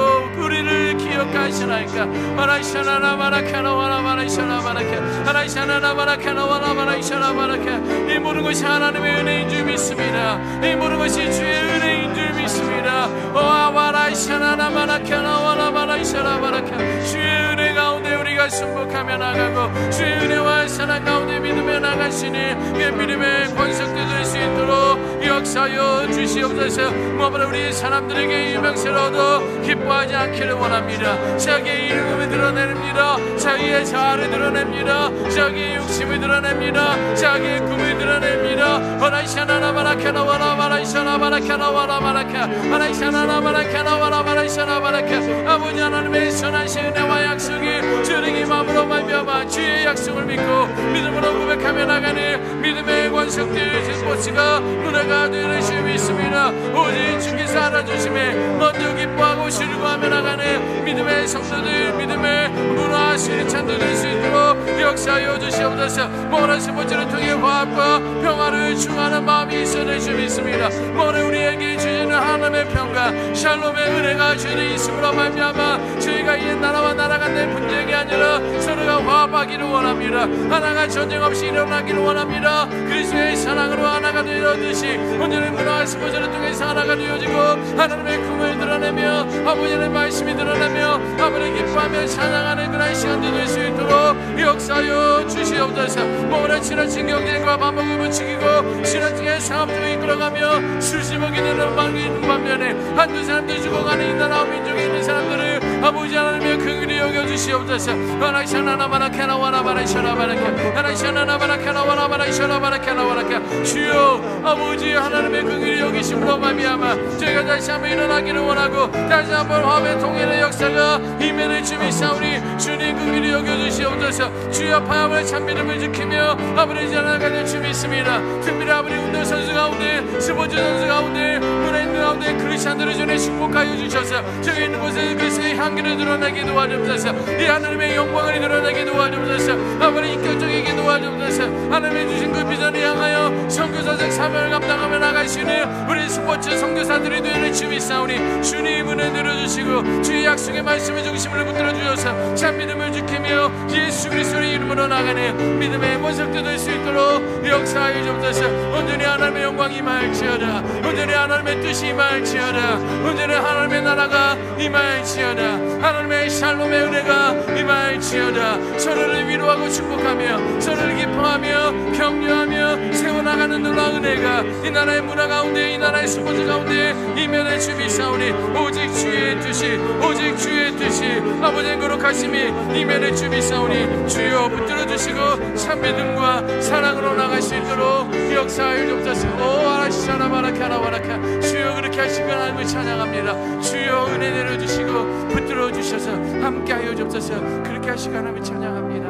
우리를 기억하시나이까. 주시옵나이까. 바라이샤나나 바라카나 와라 바라이샤나 바라카. 바라이샤나나 바라카나 와라 바라이샤나 바라카. 이 모든 것이 하나님의 은혜인 줄 믿습니다. 이 모든 것이 주의 은혜인 줄 믿습니다. 오아 바라이샤나나 바라카나 와라 바라이샤나 바라카. 주의 은혜 가운데 우리가 승복하며 나가고 주의 은혜와 사랑 가운데 믿으며 나가시니 그 믿음의 권속도 될 수 있도록 역사하여 주시옵소서. 무엇보다 우리 사람들에게 유명세를 얻어 기뻐하지 않기를 원합니다. 자기의 이름을 드러냅니다. 자기의 자아를 드러냅니다. 자기의 욕심을 드러냅니다. 자기의 꿈을 드러냅니다. 바라이샤나나 바라카나 와라 바라이샤나 바라카나 와라 바라카. 바라이샤나나 바라카나 와라 바라이샤나 바라카. 아버지 하나님의 선하신 은혜와 약속이 주의 마음으로 말미암아 주의 약속을 믿고 믿음으로 고백하며 나가는 믿음의 권속들 스포츠가 문화가 되는 줄 믿습니다. 오직 주께서 알아주심에 먼저 기뻐하고 즐거워하며 나가는 믿음의 성도들, 믿음의 문화 실천도 될 수 있도록 역사하여 주시옵소서. 모든 스포츠를 통해 화합과 평화를 추구하는 마음이 있어야 줄 믿습니다. 모든 우리에게 주시는 하나님의 평가 샬롬의 은혜가 주의 있음으로 말미암아 저희가 이 나라와 나라가 내 분쟁이 아니라 서로가 화합하기를 원합니다. 하나가 전쟁 없이 일어나기를 원합니다. 그리스도의 사랑으로 하나가 되어듯이 온전히 문화와 스포츠를 통해서 하나가 되어지고 하나님의 꿈을 드러내며 아버지의 말씀이 드러내며 아버지 기뻐하며 찬양하는 그런 시간이 될 수 있도록 역사하여 주시옵소서. 모든 지나친 경쟁과 반복을 부추기고 지나치게 상업적으로 이끌어가며 수십억이 되는 방이 있는 반면에 한두 사람들이 죽어가는 이 나라 민족에 있는 사람들을 아버지 하나님의 긍휼히 여겨주시옵소서. 바라이샤나나 바라카나 와라 바라이샤나 바라카. 바라이샤나나 바라카나 와라 바라이샤나 바라카나 와라카. 주여 아버지 하나님의 긍휼히 여기심으로 말미암아 저희가 다시 한번 일어나기를 원하고 다시 한번 화합의 통일의 역사가 임해를 주미사오니 주님 긍휼히 여겨주시옵소서. 주여 파업을 참 믿음을 지키며 아버지 나아가는 주 믿습니다. 특별히 아버지 운동선수 가운데 스포츠 선수 가운데 문화인들 가운데 크리스찬들을 전에 축복하여 주셔서 저기 있는 곳에 그리스도의 향기를 드러내게 도와주옵소서. 이 하나님의 영광을 드러내게 도와주옵소서. 아버지 인격적이게 도와주옵소서. 하나님의 주신 그 비전을 향하여 선교사적 사명을 감당하며 나가시는 우리 스포츠 선교사들이 되는 주 믿사오니 주님 은혜 내려주시고 주의 약속의 말씀을 중심으로 붙들어 주셔서 참 믿음을 지키며 예수 그리스도의 이름으로 나가는 믿음의 본석도 될 수 있도록 역사하여 주옵소서. 온전히 하나님의 영광이 임할지어다. 온전히 하나님의 뜻이 임할지어다. 온전히 하나님의 나라가 임할지어다. 하나님의 샬롬의 은혜가 임할지어다. 서로를 위로하고 축복하며 서로를 기뻐하며 격려하며 세워나가는 놀라운 은혜가 이 나라의 문화 가운데 이 나라의 스포츠 가운데 임해낼 주 믿사오니 오직 주의 뜻이 오직 주의 뜻이 아버지의 거룩하심이 임해낼 주 믿사오니 주여 붙들어 주시고 참 믿음과 사랑으로 나갈 수 있도록 역사하여 주옵소서. 오 아라시샤나 바라카나 바라카. 주여 그렇게 하신 걸 알고 찬양합니다. 주여 은혜 내려주시고 붙들어 주셔서 함께하여 주옵소서. 그렇게 하신 걸 알고 찬양합니다.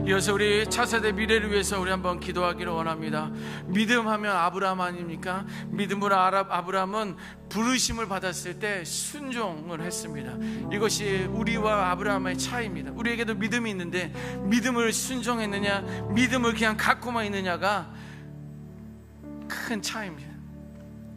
이어서 우리 차세대 미래를 위해서 우리 한번 기도하기를 원합니다. 믿음하면 아브라함 아닙니까? 믿음으로 아브라함은 부르심을 받았을 때 순종을 했습니다. 이것이 우리와 아브라함의 차이입니다. 우리에게도 믿음이 있는데 믿음을 순종했느냐 믿음을 그냥 갖고만 있느냐가 큰 차이입니다.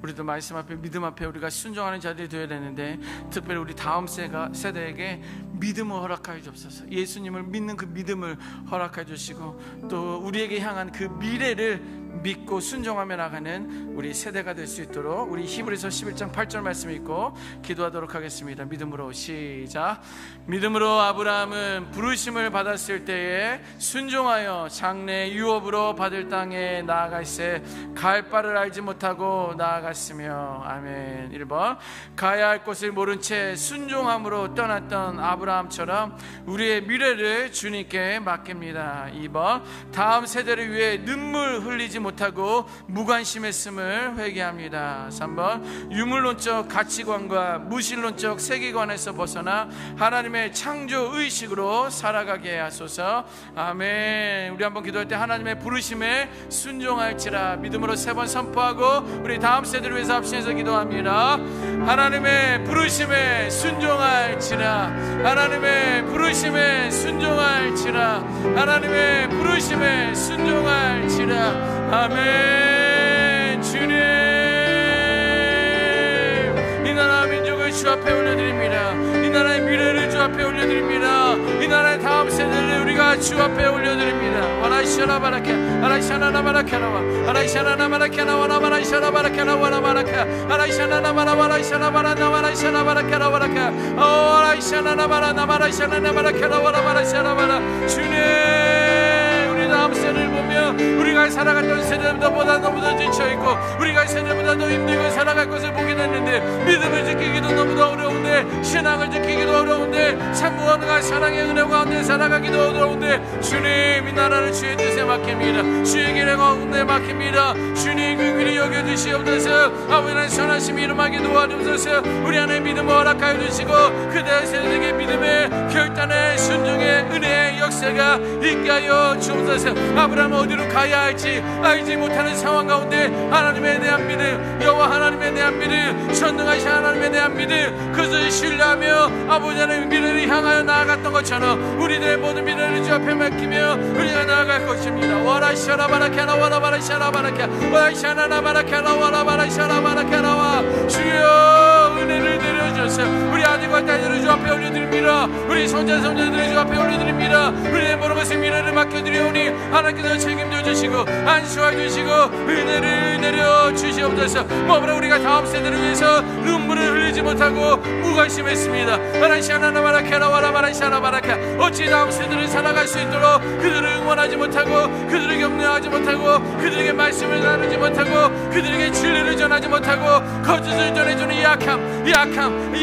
우리도 말씀 앞에 믿음 앞에 우리가 순종하는 자들이 되어야 되는데 특별히 우리 다음 세대에게 믿음을 허락하여 주옵소서. 예수님을 믿는 그 믿음을 허락하여 주시고 또 우리에게 향한 그 미래를 믿고 순종하며 나가는 우리 세대가 될 수 있도록 우리 히브리서 11장 8절 말씀 읽고 기도하도록 하겠습니다. 믿음으로 시작. 믿음으로 아브라함은 부르심을 받았을 때에 순종하여 장래 유업으로 받을 땅에 나아갈새 갈 바를 알지 못하고 나아갔으며. 아멘. 1번 가야 할 곳을 모른 채 순종함으로 떠났던 아브라함처럼 우리의 미래를 주님께 맡깁니다. 2번 다음 세대를 위해 눈물 흘리지 못하고 무관심했음을 회개합니다. 3번 유물론적 가치관과 무신론적 세계관에서 벗어나 하나님의 창조 의식으로 살아가게 하소서. 아멘. 우리 한번 기도할 때 하나님의 부르심에 순종할지라 믿음으로 3번 선포하고 우리 다음 세대를 위해서 합심해서 기도합니다. 하나님의 부르심에 순종할지라 하나님의 부르심에 순종할지라 하나님의 부르심에 순종할지라. 아멘. 주님 이 나라 민족을 주 앞에 올려드립니다. 이 나라의 미래를 다 주 앞에 올려드립니다. 와라이샤라바라케 아라이샤나나바라케나와 아라이샤나나바라케나와라바라이샤라바라케나와라바라케 아라이샤나나바라바라이샤라바라나와라이샤라바라케나와라케 아라이샤나나바라나바라이샤나나바라케나와라바라이샤라바라 주님, 우리 다음 세대를 보며 우리가 살아갔던 세대보다 너무도 지쳐있고 우리가 세대보다 더 힘들고 살아갈 것을 보게 됐는데 믿음을 지키기도 너무도 어려운데 신앙을 지키기도 어려운데 참 무언가 사랑의 은혜 가운데 살아가기도 어려운데 주님, 이 나라를 주의 뜻에 맡깁니다. 주의 길에 가운데 맡깁니다. 주님, 그 길이 여겨주시옵소서. 아버지의 선하심이 일어나게 도와주옵소서. 우리 안에 믿음을 허락하여 주시고 그대 세대에게 믿음의 결단의 순종의 은혜의 역사가 있게 하여 주옵소서. 아브라함은 어디로 가야 할지 알지 못하는 상황 가운데 하나님에 대한 믿음, 여호와 하나님에 대한 믿음, 전능하신 하나님에 대한 믿음, 그것을 신뢰하며 아버지 하나님의 미래를 향하여 나아갔던 것처럼 우리들의 모든 미래를 주 앞에 맡기며 우리가 나아갈 것입니다. 와라샤라바라케나 와라바라샤라바라케 와라샤나나바라케나 와라바라샤라바라케나와 주여 은혜를 내려주셔서 우리 아들과 딸들을 주 앞에 올려드립니다. 우리 손자 손자들을 주 앞에 올려드립니다. 우리의 모든 것을 미래를 맡겨드리오니 하나님께서 책임져 주시고 안수해 주시고 은혜를 내려 주시옵소서. 뭐보다 우리가 다음 세대를 위해서 눈물을 흘리지 못하고 무관심했습니다. 와라샤나나바라케나 와라바라샤라바라케 어찌 다음 세대를 살아갈 수 있도록 그들을 응원하지 못하고 그들을 격려하지 못하고 그들에게 말씀을 나누지 못하고 그들에게 진리를 전하지 못하고 거짓을 전해주는 이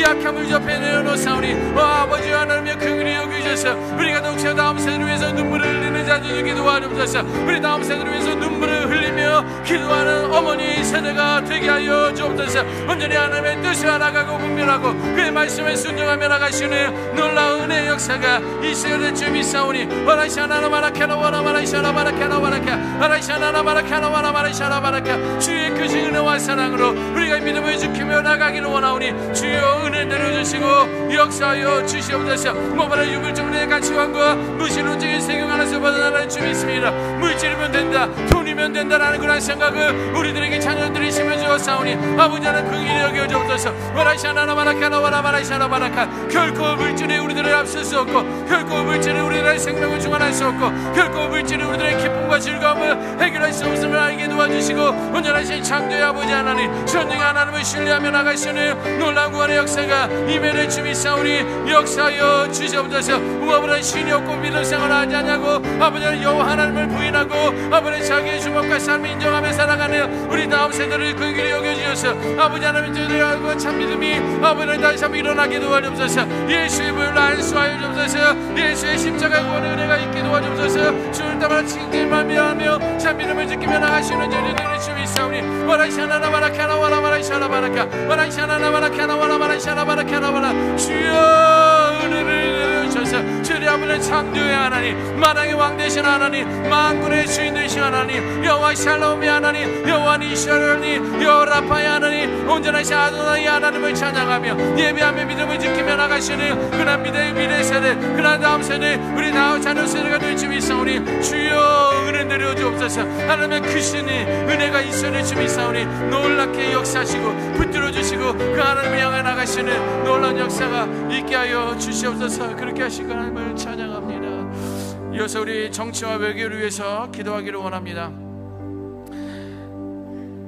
약함을 옆에 내어놓사오니 아버지 하나님의 긍휼히 여기셔서 우리가 동시에 다음 세대를 위해서 눈물을 흘리는 자들에게 기도하옵소서. 우리 다음 세대를 위해서 눈물을 흘리며 기도하는 어머니 세대가 되게 하여 주옵소서. 온전히 하나님의 뜻을 알아가고 분별하고 그의 말씀에 순종하며 나가시는 놀라운 은혜의 역사가 있어야 될 줄 믿사오니 와라샤나나바라케나 와라바라샤라바라케나 와라케 와라샤나나바라케나 와라바라샤라바라케 주의 크신 은혜와 사랑으로 우리가 믿음을 지키며 나가기를 원하오니 주여 은혜 내려주시고 역사하여 주시옵소서. 뭐보다 유물적인 가치관과 무신론적인 세경 안에서 벗어나는 줄 믿습니다. 물질이면 된다, 돈이면 된다라는 그런 생각을 우리들에게 자녀들이 심어주었사오니 아버지 하나님 긍휼히 여겨주옵소서. 와라샤나나바라케나 와라바라샤라바라케 결코 물질이 우리들을 앞설 수 없고 결코 물질이 우리들의 생명을 중환할 수 없고 결코 물질이 우리들의 기쁨과 즐거움을 해결할 수 없음을 알게 도와주시고 온전하신 창조의 아버지 하나님, 전능의 하나님을 신뢰하며 나가시는 놀라운 구원의 역사가 임해를 주 믿사오니 역사하여 주시옵소서. 무엇보다 신이 없고 믿음 생활을 하지 않냐고 아버지는 여호와 하나님을 부인하고 아버지 자기의 주먹과 삶을 인정하며 살아가는 우리 다음 세대를 긍휼히 여겨주셔서 아버지 하나님 저희들과 참 믿음이 아버지를 다시 한번 일어나게 도와주옵소서. 예수의 보혈로 안수하여 주옵소서. 예수의 십자가 구원의 은혜가 있게 도와주옵소서. 주를 따라 칭찬만 미하며 참 믿음을 지키며 나가시는 저희들의 주 믿사오니 와라샤나나바라케나 와라바라샤라바라케 와라샤나나바라케나 와라바라샤라바라케나 와라 주여 은혜를 내려주셔서 주의 아버지의 창조의 하나님, 만왕의 왕 되신 하나님, 만군의 주인 되신 하나님, 여호와 샬롬의 하나님, 여호와 니시아르니, 여호와 라파의 하나님, 온전하신 아도나이 하나님을 찬양하며 예배하며 믿음을 지키며 나가시는 그날 미래 세대, 그날 다음 세대, 우리 다음 자녀 세대가 될 줄 믿사오니 주여 은혜 내려주옵소서. 하나님의 크신 은혜가 있어야 될 줄 믿사오니 놀랍게 역사하시고 붙들어 주시고 그 하나님을 향해 나가시는 놀라운 역사가 있게 하여 주시옵소서. 그렇게 하시고 하나님을 찬양합니다. 이어서 우리 정치와 외교를 위해서 기도하기를 원합니다.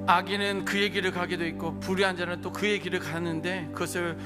악인은 그의 길을 가게 돼 있고 불의한 자는 또 그의 길을 가는데 그것을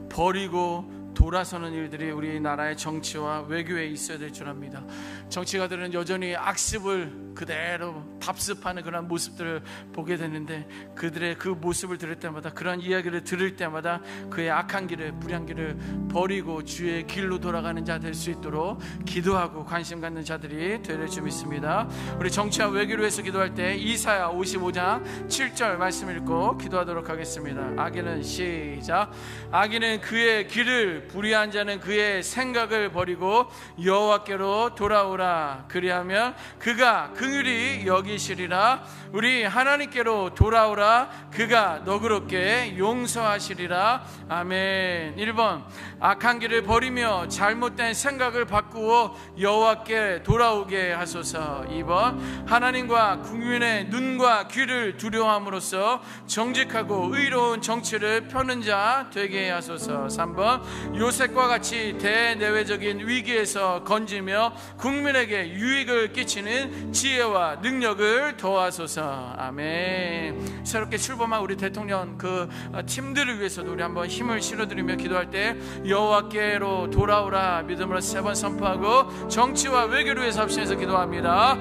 버리고 돌아서는 일들이 우리나라의 정치와 외교에 있어야 될 줄 압니다. 정치가들은 여전히 악습을 그대로 답습하는 그런 모습들을 보게 되는데 그들의 그 모습을 들을 때마다 그런 이야기를 들을 때마다 그의 악한 길을 불의한 길을 버리고 주의 길로 돌아가는 자 될 수 있도록 기도하고 관심 갖는 자들이 될 줄 믿습니다. 우리 정치와 외교를 위해서 기도할 때 이사야 55장 7절 말씀 읽고 기도하도록 하겠습니다. 악인은 시작. 악인은 그의 길을 불의한 자는 그의 생각을 버리고 여호와께로 돌아오라. 그리하면 그가 그 긍휼히 여기시리라. 우리 하나님께로 돌아오라. 그가 너그럽게 용서하시리라. 아멘. 1번, 악한 길을 버리며 잘못된 생각을 바꾸어 여호와께 돌아오게 하소서. 2번, 하나님과 국민의 눈과 귀를 두려워함으로써 정직하고 의로운 정치를 펴는 자 되게 하소서. 3번, 요셉과 같이 대내외적인 위기에서 건지며 국민에게 유익을 끼치는 지혜와 능력을 더하소서. 아멘. 새롭게 출범한 우리 대통령 그 팀들을 위해서도 우리 한번 힘을 실어드리며 기도할 때 여호와께로 돌아오라 믿음으로 3번 선포하고 정치와 외교를 위해서 합심해서 기도합니다.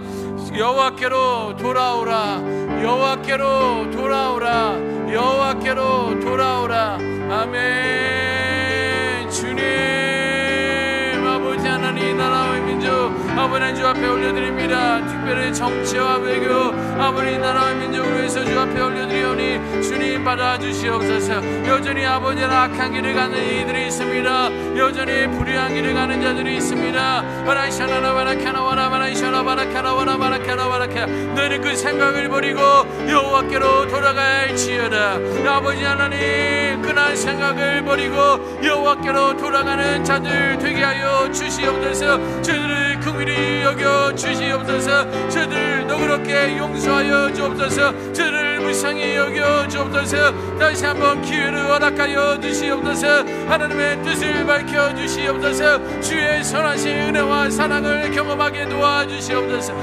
여호와께로 돌아오라. 여호와께로 돌아오라. 여호와께로 돌아오라. 아멘. 주님, 아버지 하나님, 나라와 민족 아버지 주 앞에 올려드립니다. 특별히 정치와 외교 아버지 나라와 민족을 위해서 주 앞에 올려드리오니 주님 받아주시옵소서. 여전히 아버지는 악한 길을 가는 이들이 있습니다. 여전히 불의한 길을 가는 자들이 있습니다. 너희는 그 생각을 버리고 여호와께로 돌아가야 할지어다. 아버지 하나님, 그날 생각을 버리고 여호와께로 돌아가는 자들 되게 하여 주시옵소서. 저들을 긍휼히 여겨 주시옵소서. 저들 너그럽게 용서하여 주옵소서. 저를 불쌍히 여겨 주옵소서. 다시 한번 기회를 허락하여 주시옵소서. 하나님의 뜻을 밝혀 주시옵소서. 주의 선하신 은혜와 사랑을 경험하게 도와주시옵소서.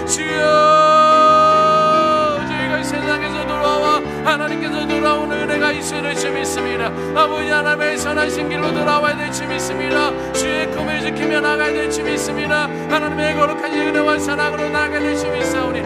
주여, 저희가 세상에서 돌아와 하나님께서 돌아오는 은혜가 있을 줄 믿습니다. 아버지 하나님의 선하신 길로 돌아와야 될 줄 믿습니다. 주의 꿈을 지키며 나가야 될 줄 믿습니다. 하나님의 거룩한 은혜와 사랑으로 나가야 될 줄 믿사오니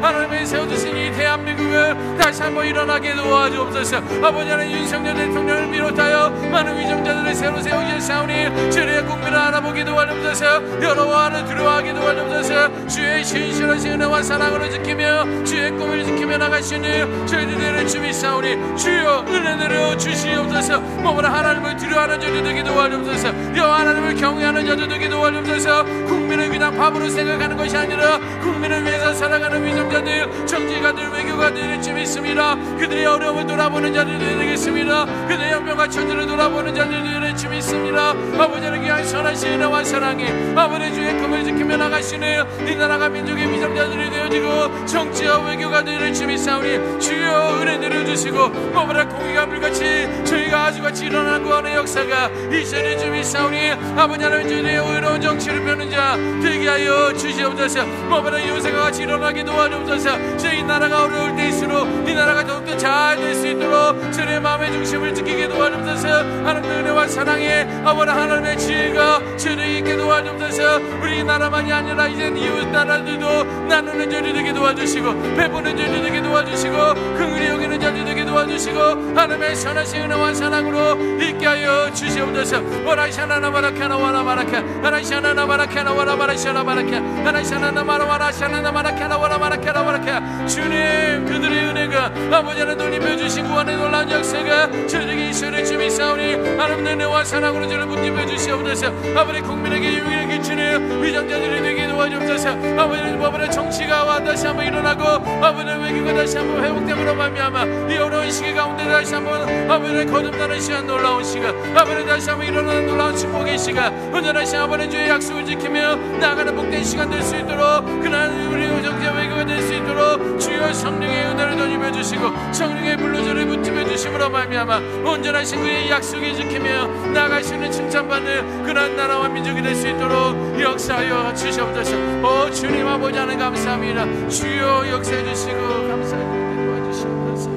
하나님의 세워주신 이 대한민국을 다시 한번 일어나게 도와주옵소서. 아버지 하나님, 윤석열 대통령을 비롯하여 많은 위정자들을 새로 세우시사오니 주의 국민을 알아보게 도와주옵소서. 여호와를 두려워하게 도와주옵소서. 주의 신실하신 은혜와 사랑으로 지키며 주의 꿈을 지키며 나가시는 저희들을 주미사오니 주여 은혜 내려 주시옵소서. 몸으로 하나님을 두려워하는 자들 되게 도와주옵소서. 여호와 하나님을 경외하는 자들 되게 도와주옵소서. 국민을 그냥 밥으로 생각하는 것이 아니라 국민을 위해서 살아가는 위정자들, 정치가들, 외교가들을 주밌습니다. 그들의 어려움을 돌아보는 자들이 되겠습니다. 그들의 연병과 천지를 돌아보는 자들이 주밌습니다. 아버지는 귀한 선하신 은혜와 사랑이 아버지 주의 꿈을 지키며 나가시는 이 나라가 민족의 위정자들이 되어지고 정치와 외교가들을 주미사오니 주여 은혜 내려주시고 뭐보다 공의가 불같이 저희가 아주같이 일어나는 구원의 역사가 이전에 주미사오니 아버지 하나님, 저희의 의로운 정치를 펴는 자 되게 하여 주시옵소서. 뭐보다 요새가 같이 일어나게 도와주옵소서. 저희 나라가 어려울 때일수록 이 나라가 더욱더 잘 될 수 있도록 저희의 마음의 중심을 지키게 도와주옵소서. 하나님의 은혜와 사랑에 아버지 하나님의 지혜가 저희에게 있게 도와주옵소서. 우리 나라만이 아니라 이젠 이웃 나라들도 나누는 자들 되게 도와주시고 베푸는 자들 되게 도와주시고 긍휼히 여기는 자들 되게 도와주시고 하나님의 선하신 은혜와 사랑으로 있게 하여 주시옵소서. 오라샤나나 바라카나 와라 바라카 하나샤나나 바라카나 와라 바라샤나 바라카 하나샤나나 마라와라샤나나 바라카나 와라 바라카나 바라카. 주님, 그들의 은혜가 아버지 하나님 돌리며 주신 구원의 놀라운 역사가 저에게 있으를 주미사오니 하나님의 은혜와 사랑으로 저를 붙잡아 주시옵소서. 아버지 국민에게 유익을 끼치는 위정자들이 되게 도와주옵소서. 아버지 법원의 정치가 다시 한번 일어나고 아버지 외교가 다시 한번 회복됨으로 말미암아 이 어려운 시기 가운데 다시 한번 아버지의 거듭나는 시간, 놀라운 시간, 아버지 다시 한번 일어나는 놀라운 축복의 시간, 온전하신 아버지 주의 약속을 지키며 나아가는 복된 시간 될 수 있도록 그날 우리 정치 외교가 될 수 있도록 주여 성령의 은혜를 더입어 주시고 성령의 불로 저를 붙잡아 주심으로 말미암아 온전하신 그의 약속을 지키며 나아가시는 칭찬받는 그날 나라와 민족이 될 수 있도록 역사하여 주시옵소서. 오 주님 아버지 하나님 감사합니다. 주여 역사해 주시고 감사하게 도와주시옵소서.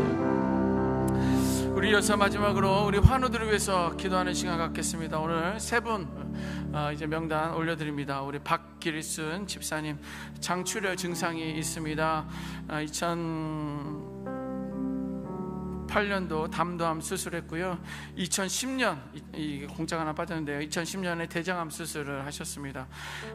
우리 이어서 마지막으로 우리 환우들을 위해서 기도하는 시간 갖겠습니다. 오늘 세 분 이제 명단 올려드립니다. 우리 박길순 집사님 장출혈 증상이 있습니다. 2008 2008년도 담도암 수술했고요. 2010년 이 공짜가 하나 빠졌는데요. 2010년에 대장암 수술을 하셨습니다.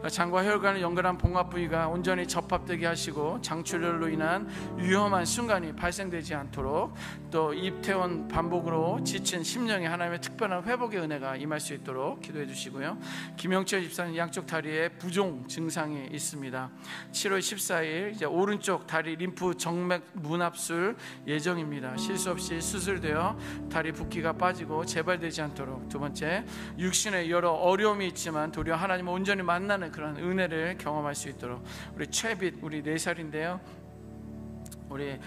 장과 혈관을 연결한 봉합 부위가 온전히 접합되게 하시고 장출혈로 인한 위험한 순간이 발생되지 않도록, 또 입퇴원 반복으로 지친 심령에 하나님의 특별한 회복의 은혜가 임할 수 있도록 기도해 주시고요. 김영철 집사님 양쪽 다리에 부종 증상이 있습니다. 7월 14일 이제 오른쪽 다리 림프 정맥 문합술 예정입니다. 실수 없이 수술되어 다리 붓기가 빠지고 재발되지 않도록. 두 번째, 육신에 여러 어려움이 있지만 도리어 하나님을 온전히 만나는 그런 은혜를 경험할 수 있도록. 우리 최빛, 우리 4살인데요. 우리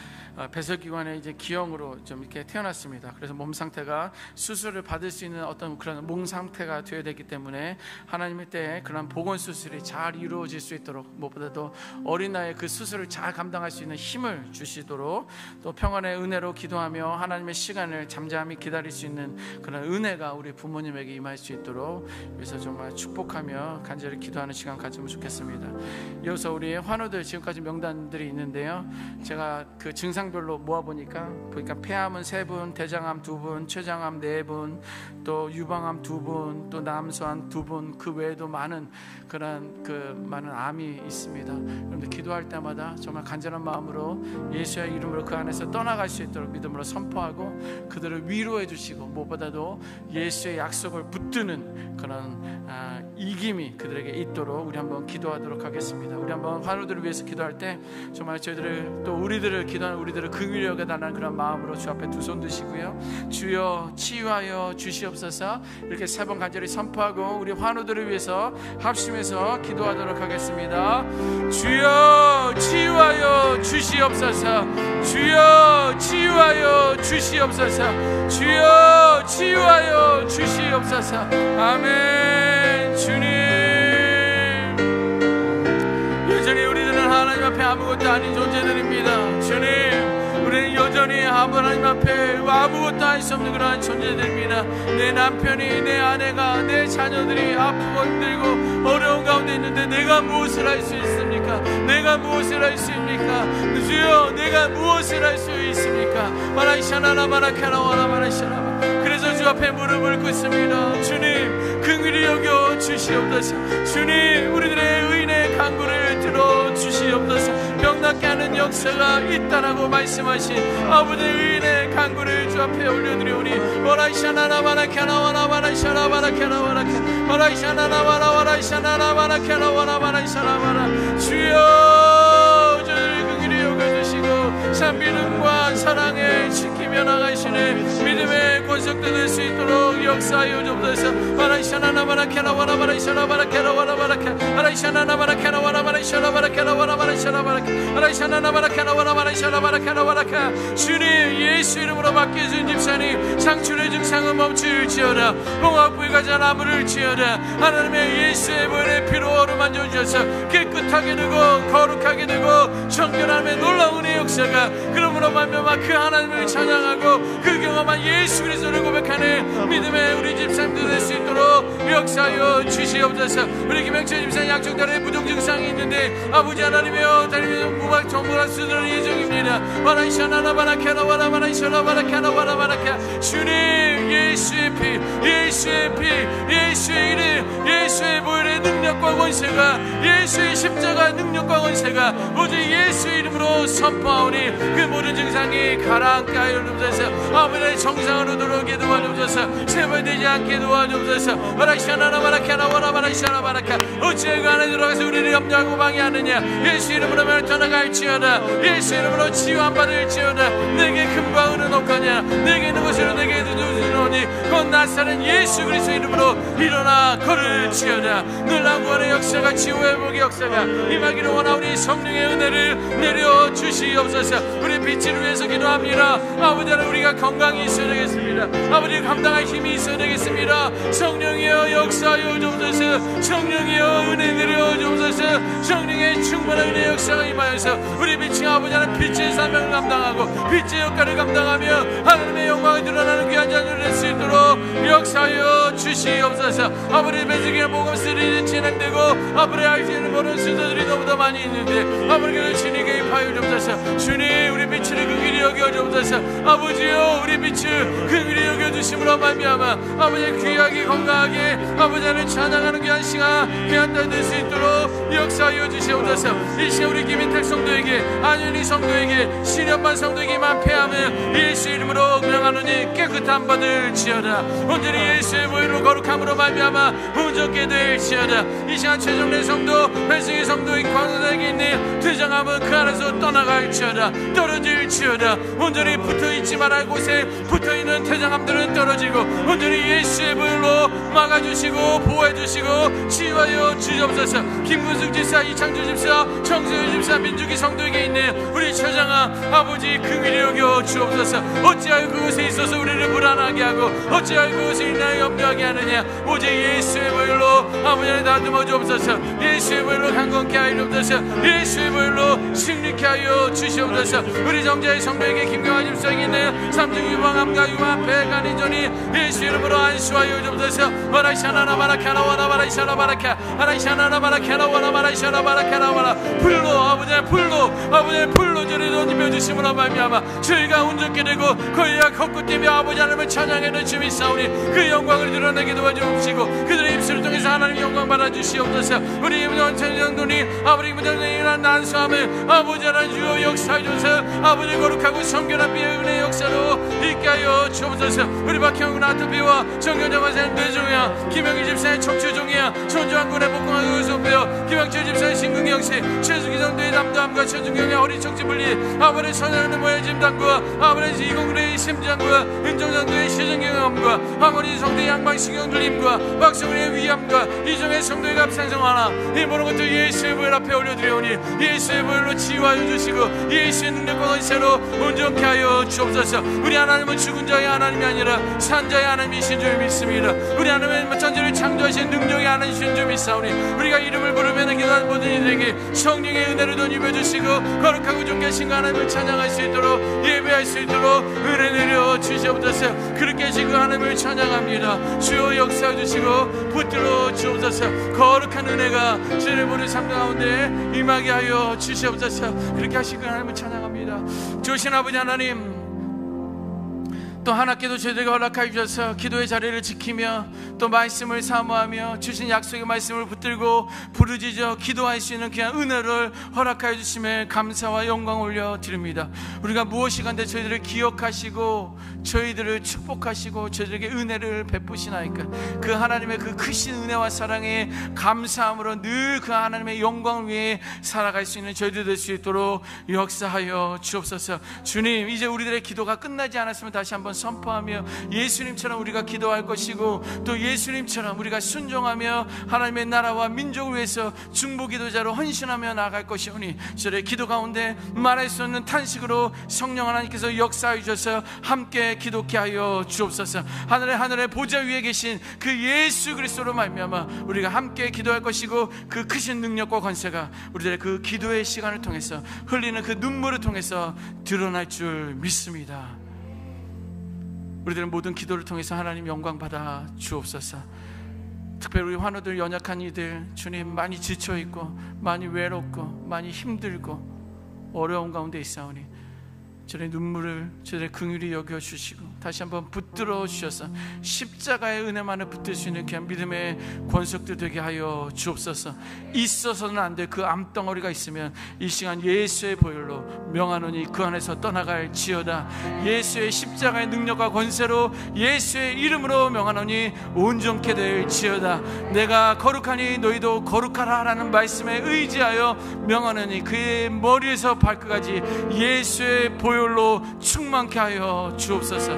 배설기관에 이제 기형으로 좀 이렇게 태어났습니다. 그래서 몸 상태가 수술을 받을 수 있는 어떤 그런 몸 상태가 되어야 되기 때문에 하나님의 때에 그런 보건 수술이 잘 이루어질 수 있도록, 무엇보다도 어린 나이에 그 수술을 잘 감당할 수 있는 힘을 주시도록, 또 평안의 은혜로 기도하며 하나님의 시간을 잠잠히 기다릴 수 있는 그런 은혜가 우리 부모님에게 임할 수 있도록, 그래서 정말 축복하며 간절히 기도하는 시간 가지면 좋겠습니다. 이어서 우리 환우들 지금까지 명단들이 있는데요. 제가 그 증상별로 모아보니까 폐암은 3분, 대장암 2분, 췌장암 4분, 또 유방암 2분, 또 남소암 2분, 그 외에도 많은 그런 많은 암이 있습니다. 여러분들 기도할 때마다 정말 간절한 마음으로 예수의 이름으로 그 안에서 떠나갈 수 있도록 믿음으로 선포하고 그들을 위로해 주시고, 무엇보다도 예수의 약속을 붙드는 그런 이김이 그들에게 있도록 우리 한번 기도하도록 하겠습니다. 우리 한번 환우들을 위해서 기도할 때 정말 저희들을, 또 우리들을 기도하는 우리들을 긍휼히 여겨달라는 그런 마음으로 주 앞에 두 손 드시고요. 주여 치유하여 주시옵소서. 이렇게 3번 간절히 선포하고 우리 환우들을 위해서 합심해서 기도하도록 하겠습니다. 주여 치유하여 주시옵소서. 주여 치유하여 주시옵소서. 주여 치유하여 주시옵소서. 아멘. 주님, 여전히 우리들은 하나님 앞에 아무것도 아닌 존재들입니다. 주님, 우리는 여전히 하나님 앞에 아무것도 할 수 없는 그러한 존재들입니다. 내 남편이, 내 아내가, 내 자녀들이 아프고 힘들고 어려운 가운데 있는데 내가 무엇을 할 수 있습니까? 내가 무엇을 할 수 있습니까? 주여, 내가 무엇을 할 수 있습니까? 마라이샤나나 마라카나와나 마라이샤나. 그래서 주 앞에 무릎을 꿇습니다. 주님, 긍휼히 여겨 주시옵소서. 주님, 우리들의 의인의 간구를 들어 주시옵소서. 병낫게 하는 역사가 있다라고 말씀하신 아버지의 의인의 간구를 주 앞에 올려드리오니, 와라이샤나나 마라카나와나 마라이샤나 마라카나와나 와라이샤나나 마라와라이샤나나 마라카나와나 마라이샤나 마라. 주여, 저를 긍휼히 여겨주시고 참비름과 사랑에 지키며 나가시는 믿음의 권속도 될 수 있도록 역사하여 주옵소서. 마라이샤나나 마라카나와나 마라이샤나 마라카나와나 마라카 마라이샤나나 마라카나와나 마라이샤나 마라카나와나 마라이샤나 마라카 마라이샤나나 마라카나와나 마라이샤나 마라카나와나. 주님, 예수 이름으로 맡겨준 집사님 상출의 증상은 멈출지어다. 봉합 부위가 자나무를 지어다. 하나님의 예수의 보혈의 피로 어루만져 주셔서 깨끗하게 되고 거룩하게 되고 정결함의 놀라운 은혜의 역사가, 그러므로 말미암아 그 하나님을 찬양하고 그 경험한 예수 그리스도를 고백하는 믿음의 우리 집사님들 될 수 있도록 역사하여 주시옵소서. 우리 김영철 집사님 양쪽 다리에 부종 증상이 있는데 아버지 하나님이여, 다리에 무박 정보가 쓰는 예정입니다. 마라이샤나나 마라카나와나 마라이샤나 마라카나와나 마라카. 주님, 예수의 피, 예수의 피, 예수의 이름, 예수의 보혈의 능력과 권세가, 예수의 십자가 능력과 권세가 오직 예수의 이름으로 선포하오니 그 모든 증상이 가라앉게 하여 주옵소서. 아버지의 정상으로 들어오게 도와주옵소서. 세발되지 않게 도와주옵소서. 마라이샤나나 마라카나와나 마라이샤나 마라카. 어찌해 그 안에 들어가서 우리를 염려하고 방해하느냐. 예수 이름으로 떠나갈지어다. 예수 이름으로 치유 안 받을지어다. 내게 금과 은은 없거냐. 내게 있는 것으로 내게 두드리노니 곧 나사는 예수 그리스도 이름으로 일어나 걸을지어다. 놀라운 구원의 역사가, 치유의 회복의 역사가 임하기를 원하오니 성령의 은혜를 내려 주시옵소서. 우리 빛을 위해서 기도합니다. 아버지 하나님, 우리가 건강이 있어야 되겠습니다. 아버지, 감당할 힘이 있어야 되겠습니다. 성령이여 역사하여 주옵소서. 성령이여 은혜 내려 주옵소서. 성령의 충만한 은혜의 역사가 임하여서 우리 빛이 아버지 하나님 빛의 사명을 감당하고 빛의 역할을 감당하며 하나님의 영광이 드러나는 귀한 자녀를 낼 수 있도록 역사하여 주시옵소서. 아버지, 배지기나 복음스러이 진행되고 아버지 알지는 모르는 수도 성도들이 너무나 많이 있는데 아버지는 주님 개입하여 주옵소서. 주님 우리 빛을 긍휼히 여겨 주옵소서. 아버지여 우리 빛을 긍휼히 여겨 주심으로 말미암아 아버지 귀하게 건강하게 아버지를 찬양하는 귀한 시간 귀한 날 될 수 있도록 역사하여 주시옵소서. 이 시간 우리 김인택 성도에게 안윤희 성도에게 신현만 성도에게만 패하며 예수 이름으로 명하노니 깨끗한 받을 지어다. 온전히 예수의 보혈로 거룩함으로 말미암아 온전케 될지어다. 이 시간 최정래 성도 회승희 성도의 관원에게 있는 퇴장함은 그 안에서 떠나갈지어다. 떨어질지어다. 온전히 붙어있지 말할 곳에 붙어있는 퇴장함들은 떨어지고 온전히 예수의 보혈로 막아주시고 보호해주시고 치유하여 주옵소서. 김근숙 집사, 이창주 집사, 정수현 집사, 민주기 성도에게 있는 우리 최장함 아버지 긍휼히 여겨 주옵소서. 어찌하여 그것에 있어서 우리를 불안하게 하고 어찌하여 그것을 인하여 염려하게 하느냐. 오직 예수의 보혈로 아버지를 다듬어 주옵소서. 예수의 보혈로 강건케 하여 주옵소서. 예수의 보혈로 승리케 하여 주시옵소서. 우리 정자의 성도에게 김경환 집사에게 있는 삼중 유방암과 유방 폐간이전이 예수 이름으로 안수하여 주옵소서. 와라이샤나나 바라카나 와라 바라이샤나 바라카 아라이샤나나 바라카나 와라 바라이샤나 바라카나 와라. 불로 아버지의 불로 저리로 입혀주심으로 말미암아 저희가 온전케 되고 거리와 헛구뛰며 아버지 하나님을 찬양하는 주님 있사오니 그 영광을 드러내게 도와주옵시고 그들의 입술을 통해서 하나님 영광 받아주시옵소서. 우리 원천 정돈이 아버지 문제는 일어난 난수함을 아버지 하나님 주여 역사해 주소서. 아버지 거룩하고 성결한 비의 은혜 역사로 있게 하여 주옵소서. 우리 박형근 아토피와 정경장관 생 뇌종이야 김영희 집사의 척추종이야 손주환군의 복숭아 의소배요 김학철 집사의 심근경씨 최수기 정도의 남도함과 최준경의 허리 척지 분리 아버지 선현의 모의 짐당과 아버지 이공군의 심장과 은정장도의 시정경함과 아버지 성도의 양방신경 들림과 박성훈의 위암과 이종의 성도의 갑상성하나 이 모든 것도 예수의 보혈 앞에 올려드려오니 예수의 보혈로 치유하여 주시고 예수의 능력과 권세로 온전케 하여 주옵소서. 우리 하나님은 죽은 자의 하나님이 아니라 산 자의 하나님이신 줄 믿습니다. 우리 하나님은 천지를 창조하신 능력의 하나님이신 줄 믿사오니 우리가 이름을 부르면 기도하는 모든 이들에게 성령의 은혜를 더 입혀주시고 거룩하고 존귀하신 하나님을 찬양할 수 있도록 예배할 수 있도록 은혜 내려 주시옵소서. 그렇게 하신 그 하나님을 찬양합니다. 주여 역사해 주시고 붙들어 주옵소서. 거룩한 은혜가 주의 모든 삶 가운데 임하게 하여 주시옵소서. 그렇게 하신 그 하나님을 찬양합니다. 주신 아버지 하나님 또 하나님께도 저희들에게 허락하여 주셔서 기도의 자리를 지키며 또 말씀을 사모하며 주신 약속의 말씀을 붙들고 부르짖어 기도할 수 있는 귀한 은혜를 허락하여 주심에 감사와 영광 올려드립니다. 우리가 무엇이 간데 저희들을 기억하시고 저희들을 축복하시고 저희들에게 은혜를 베푸시나이까. 그 하나님의 그 크신 은혜와 사랑에 감사함으로 늘 그 하나님의 영광을 위해 살아갈 수 있는 저희들 될 수 있도록 역사하여 주옵소서. 주님 이제 우리들의 기도가 끝나지 않았으면 다시 한번 선포하며 예수님처럼 우리가 기도할 것이고 또 예수님처럼 우리가 순종하며 하나님의 나라와 민족을 위해서 중보기도자로 헌신하며 나아갈 것이오니 저의 기도 가운데 말할 수 없는 탄식으로 성령 하나님께서 역사해 주셔서 함께 기도케 하여 주옵소서. 하늘의 보좌 위에 계신 그 예수 그리스도로 말미암아 우리가 함께 기도할 것이고 그 크신 능력과 권세가 우리들의 그 기도의 시간을 통해서 흘리는 그 눈물을 통해서 드러날 줄 믿습니다. 우리들은 모든 기도를 통해서 하나님 영광 받아 주옵소서. 특별히 우리 환우들 연약한 이들 주님 많이 지쳐있고 많이 외롭고 많이 힘들고 어려운 가운데 있사오니 저의 눈물을 저의 긍휼히 여겨주시고 다시 한번 붙들어 주셔서 십자가의 은혜만을 붙들 수 있는 그냥 믿음의 권속들 되게 하여 주옵소서. 있어서는 안 될 그 암덩어리가 있으면 이 시간 예수의 보혈로 명하노니 그 안에서 떠나갈 지어다. 예수의 십자가의 능력과 권세로 예수의 이름으로 명하노니 온전케 될 지어다. 내가 거룩하니 너희도 거룩하라 라는 말씀에 의지하여 명하노니 그의 머리에서 발끝까지 예수의 보혈로 충만케 하여 주옵소서.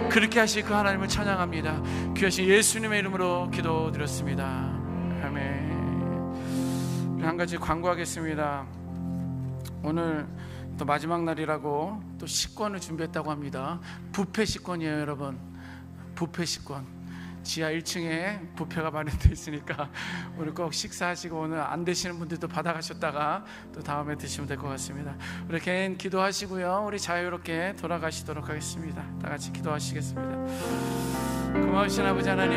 그렇게 하실 그 하나님을 찬양합니다. 귀하신 예수님의 이름으로 기도드렸습니다. 아멘. 한 가지 광고하겠습니다. 오늘 또 마지막 날이라고 또 식권을 준비했다고 합니다. 뷔페 식권이에요, 여러분. 뷔페 식권. 지하 1층에 뷔페가 마련되어 있으니까 우리 꼭 식사하시고 오늘 안 드시는 분들도 받아가셨다가 또 다음에 드시면 될 것 같습니다. 우리 개인 기도하시고요, 우리 자유롭게 돌아가시도록 하겠습니다. 다 같이 기도하시겠습니다. 고마우신 아버지 하나님,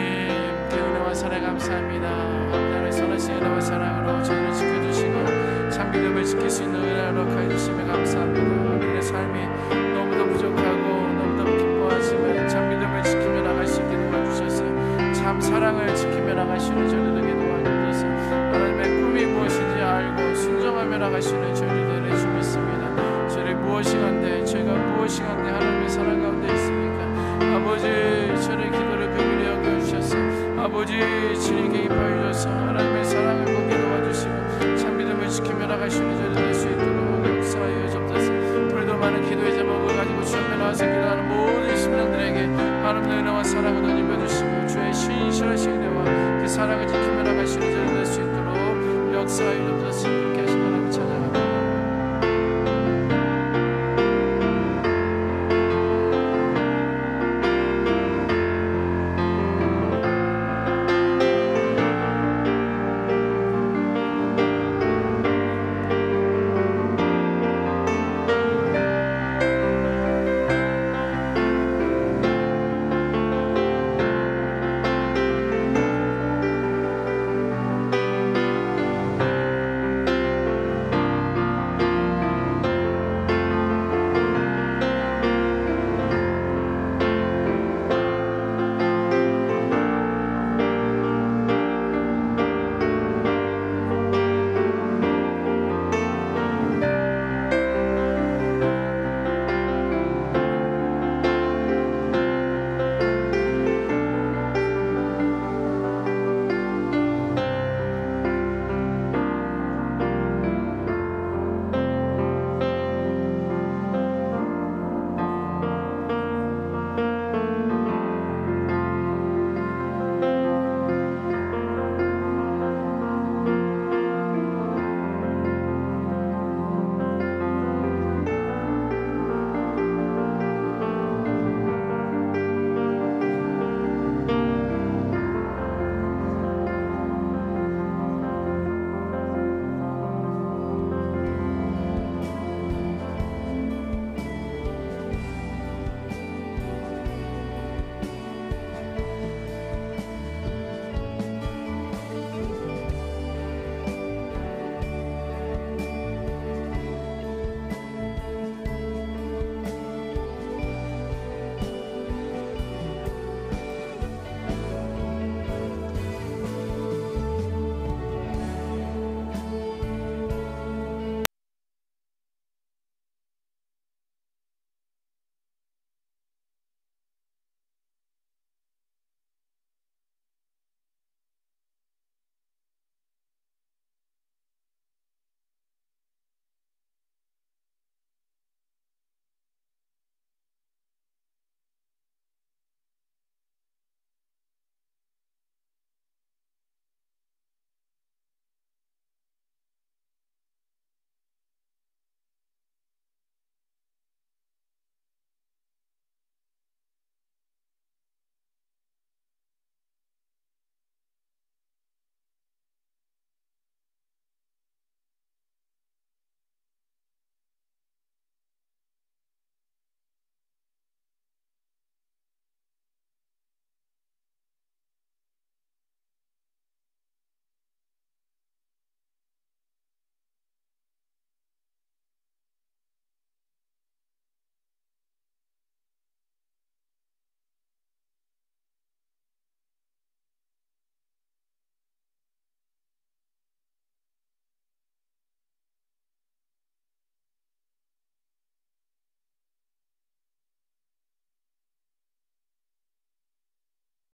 그 은혜와 사랑에 감사합니다. 아버지 하나님, 선하신 은혜와 사랑으로 저희를 지켜주시고 참 믿음을 지킬 수 있는 은혜로 허락하여 주시며 감사합니다. 우리의 삶이 너무도 부족하고 너무도 기뻐하시면 참 믿음을 지키며 나갈 수 있게 도와주셔서 참 사랑을 지키며 나가시는 저희들에게 도와주셔서 하나님의 꿈이 무엇인지 알고 순종하며 나가시는 저희들을 주 믿습니다. 저희를 무엇이간데 저희가 무엇이간데 하나님의 사랑 가운데 있습니까? 아버지, 저의 기도를 긍휼히 여겨주셔서 아버지 친히 개입하여 주셔서 하나님의 사랑을 보게 도와주시고 참 믿음을 지키며 나가시는 저희들 될 수 있도록 역사하여 주옵소서. 우리도 많은 기도의 제목을 가지고 주 앞에 나와서 기도하는 모든 시민들에게 하나님의 은혜와 사랑을 덧입혀 주시고 주의 신실하신 은혜와 그 사랑을 지키며 나가시는 저희들 될 수 있도록 역사하여 주옵소서.